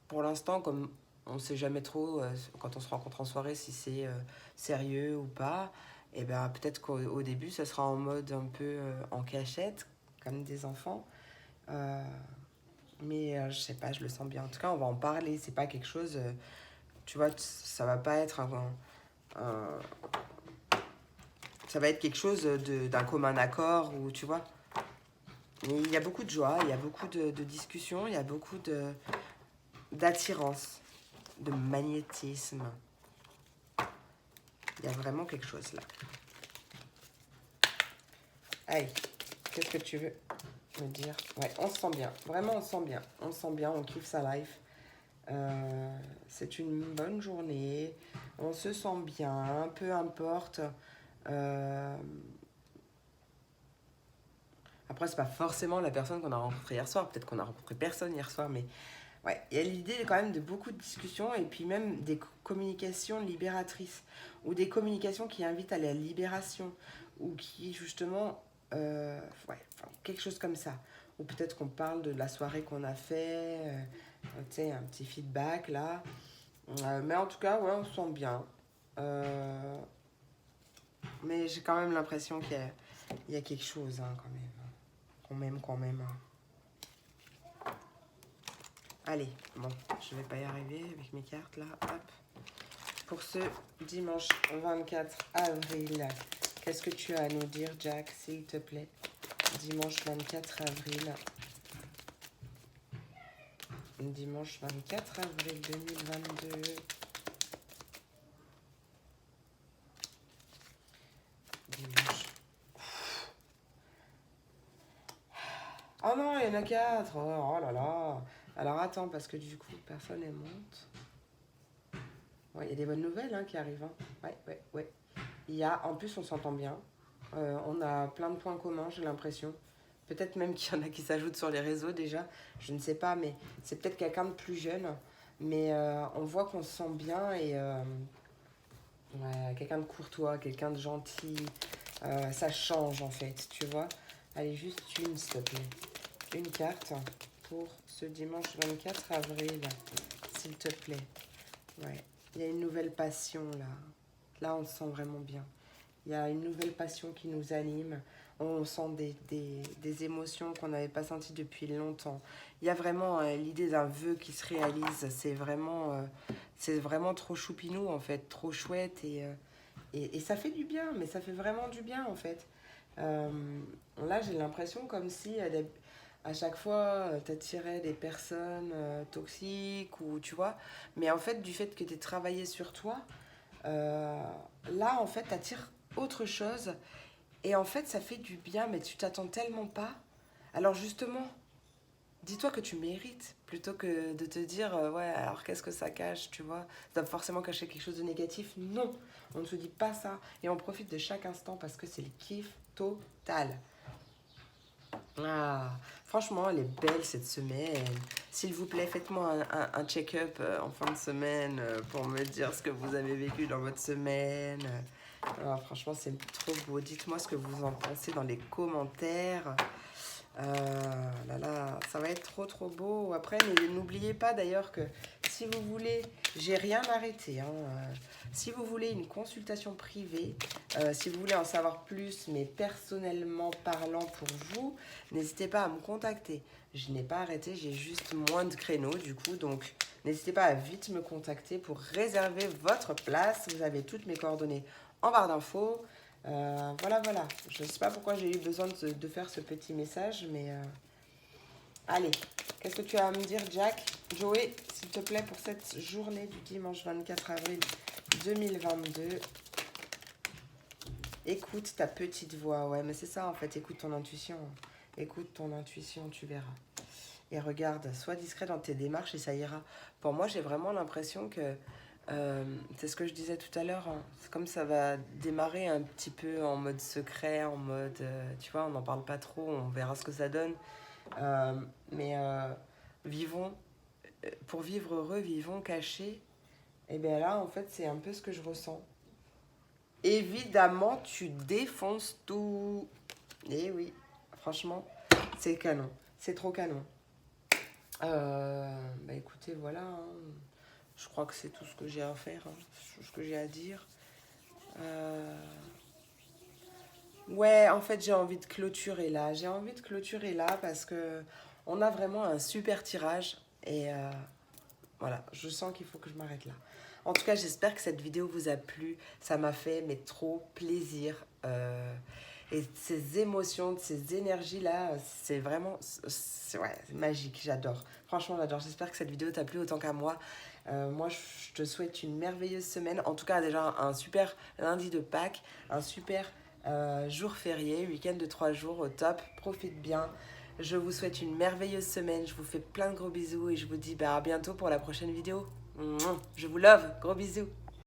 pour l'instant, comme on ne sait jamais trop quand on se rencontre en soirée si c'est sérieux ou pas, et ben peut-être qu'au début, ça sera en mode un peu en cachette, comme des enfants. Mais je sais pas, je le sens bien. En tout cas, on va en parler. C'est pas quelque chose, tu vois, ça va pas être un- ça va être quelque chose d'un commun accord ou tu vois. Mais il y a beaucoup de joie, il y a beaucoup de discussions, il y a beaucoup d'attirance, de magnétisme. Il y a vraiment quelque chose là. Allez, qu'est-ce que tu veux me dire? Ouais, on se sent bien. Vraiment, on se sent bien. On se sent bien, on kiffe sa life. C'est une bonne journée. On se sent bien, peu importe. Après, c'est pas forcément la personne qu'on a rencontrée hier soir. Peut-être qu'on a rencontré personne hier soir, mais ouais, il y a l'idée quand même de beaucoup de discussions et puis même des communications libératrices ou des communications qui invitent à la libération ou qui justement, quelque chose comme ça. Ou peut-être qu'on parle de la soirée qu'on a fait, tu sais, un petit feedback là. Mais en tout cas, ouais, on se sent bien. Mais j'ai quand même l'impression qu'il y a quelque chose hein, quand même. Quand même. Allez, bon, je vais pas y arriver avec mes cartes là. Hop. Pour ce dimanche 24 avril Qu'est-ce que tu as à nous dire, Jack, s'il te plaît? Dimanche 24 avril. Dimanche 24 avril 2022. Dimanche. Oh non, il y en a 4. Oh là là. Alors attends, parce que du coup, personne ne monte. Ouais, il y a des bonnes nouvelles qui arrivent. Ouais. Il y a, en plus, on s'entend bien. On a plein de points communs, j'ai l'impression. Peut-être même qu'il y en a qui s'ajoutent sur les réseaux déjà. Je ne sais pas, mais c'est peut-être quelqu'un de plus jeune. Mais on voit qu'on se sent bien et ouais, quelqu'un de courtois, quelqu'un de gentil. Ça change en fait, tu vois. Allez, juste une, s'il te plaît. Une carte pour ce dimanche 24 avril, s'il te plaît. Ouais, il y a une nouvelle passion là. Là, on se sent vraiment bien. Il y a une nouvelle passion qui nous anime. On sent des émotions qu'on n'avait pas senties depuis longtemps. Il y a vraiment l'idée d'un vœu qui se réalise. C'est vraiment trop choupinou, en fait. Trop chouette. Et ça fait du bien. Mais ça fait vraiment du bien, en fait. Là, j'ai l'impression comme si à chaque fois, tu attirais des personnes toxiques. Ou tu vois. Mais en fait, du fait que tu aies travaillé sur toi, là, en fait, tu attires autre chose. Et en fait, ça fait du bien, mais tu t'attends tellement pas. Alors justement, dis-toi que tu mérites, plutôt que de te dire, ouais, alors qu'est-ce que ça cache, tu vois? Ça doit forcément cacher quelque chose de négatif. Non, on ne se dit pas ça. Et on profite de chaque instant parce que c'est le kiff total. Ah, franchement, elle est belle cette semaine. S'il vous plaît, faites-moi un check-up en fin de semaine pour me dire ce que vous avez vécu dans votre semaine. Ah, franchement, c'est trop beau. Dites-moi ce que vous en pensez dans les commentaires. Là là, ça va être trop trop beau. Après, n'oubliez pas d'ailleurs que si vous voulez, j'ai rien arrêté. Si vous voulez une consultation privée, si vous voulez en savoir plus, mais personnellement parlant pour vous, n'hésitez pas à me contacter. Je n'ai pas arrêté, j'ai juste moins de créneaux du coup, donc n'hésitez pas à vite me contacter pour réserver votre place. Vous avez toutes mes coordonnées en barre d'infos. Voilà. Je ne sais pas pourquoi j'ai eu besoin de faire ce petit message, mais allez, qu'est-ce que tu as à me dire, Jack? Joey, s'il te plaît, pour cette journée du dimanche 24 avril 2022. Écoute ta petite voix. Ouais, mais c'est ça, en fait. Écoute ton intuition. Écoute ton intuition, tu verras. Et regarde, sois discret dans tes démarches et ça ira. Pour moi, j'ai vraiment l'impression que c'est ce que je disais tout à l'heure, c'est comme ça va démarrer un petit peu en mode secret, en mode, tu vois, on n'en parle pas trop, on verra ce que ça donne. Mais vivons, pour vivre heureux, vivons cachés. Et bien là, en fait, c'est un peu ce que je ressens. Évidemment, tu défonces tout. Eh oui, franchement, c'est canon, c'est trop canon. Bah écoutez, voilà. Je crois que c'est tout ce que j'ai à faire, tout ce que j'ai à dire. Ouais, en fait, j'ai envie de clôturer là. J'ai envie de clôturer là parce que on a vraiment un super tirage. Et voilà, je sens qu'il faut que je m'arrête là. En tout cas, j'espère que cette vidéo vous a plu. Ça m'a fait mais trop plaisir. Et ces émotions, ces énergies-là, c'est vraiment ouais, c'est magique. J'adore. Franchement, j'adore. J'espère que cette vidéo t'a plu autant qu'à moi. Moi, je te souhaite une merveilleuse semaine. En tout cas, déjà un super lundi de Pâques, un super jour férié, week-end de 3 jours au top. Profite bien. Je vous souhaite une merveilleuse semaine. Je vous fais plein de gros bisous et je vous dis à bientôt pour la prochaine vidéo. Je vous love. Gros bisous.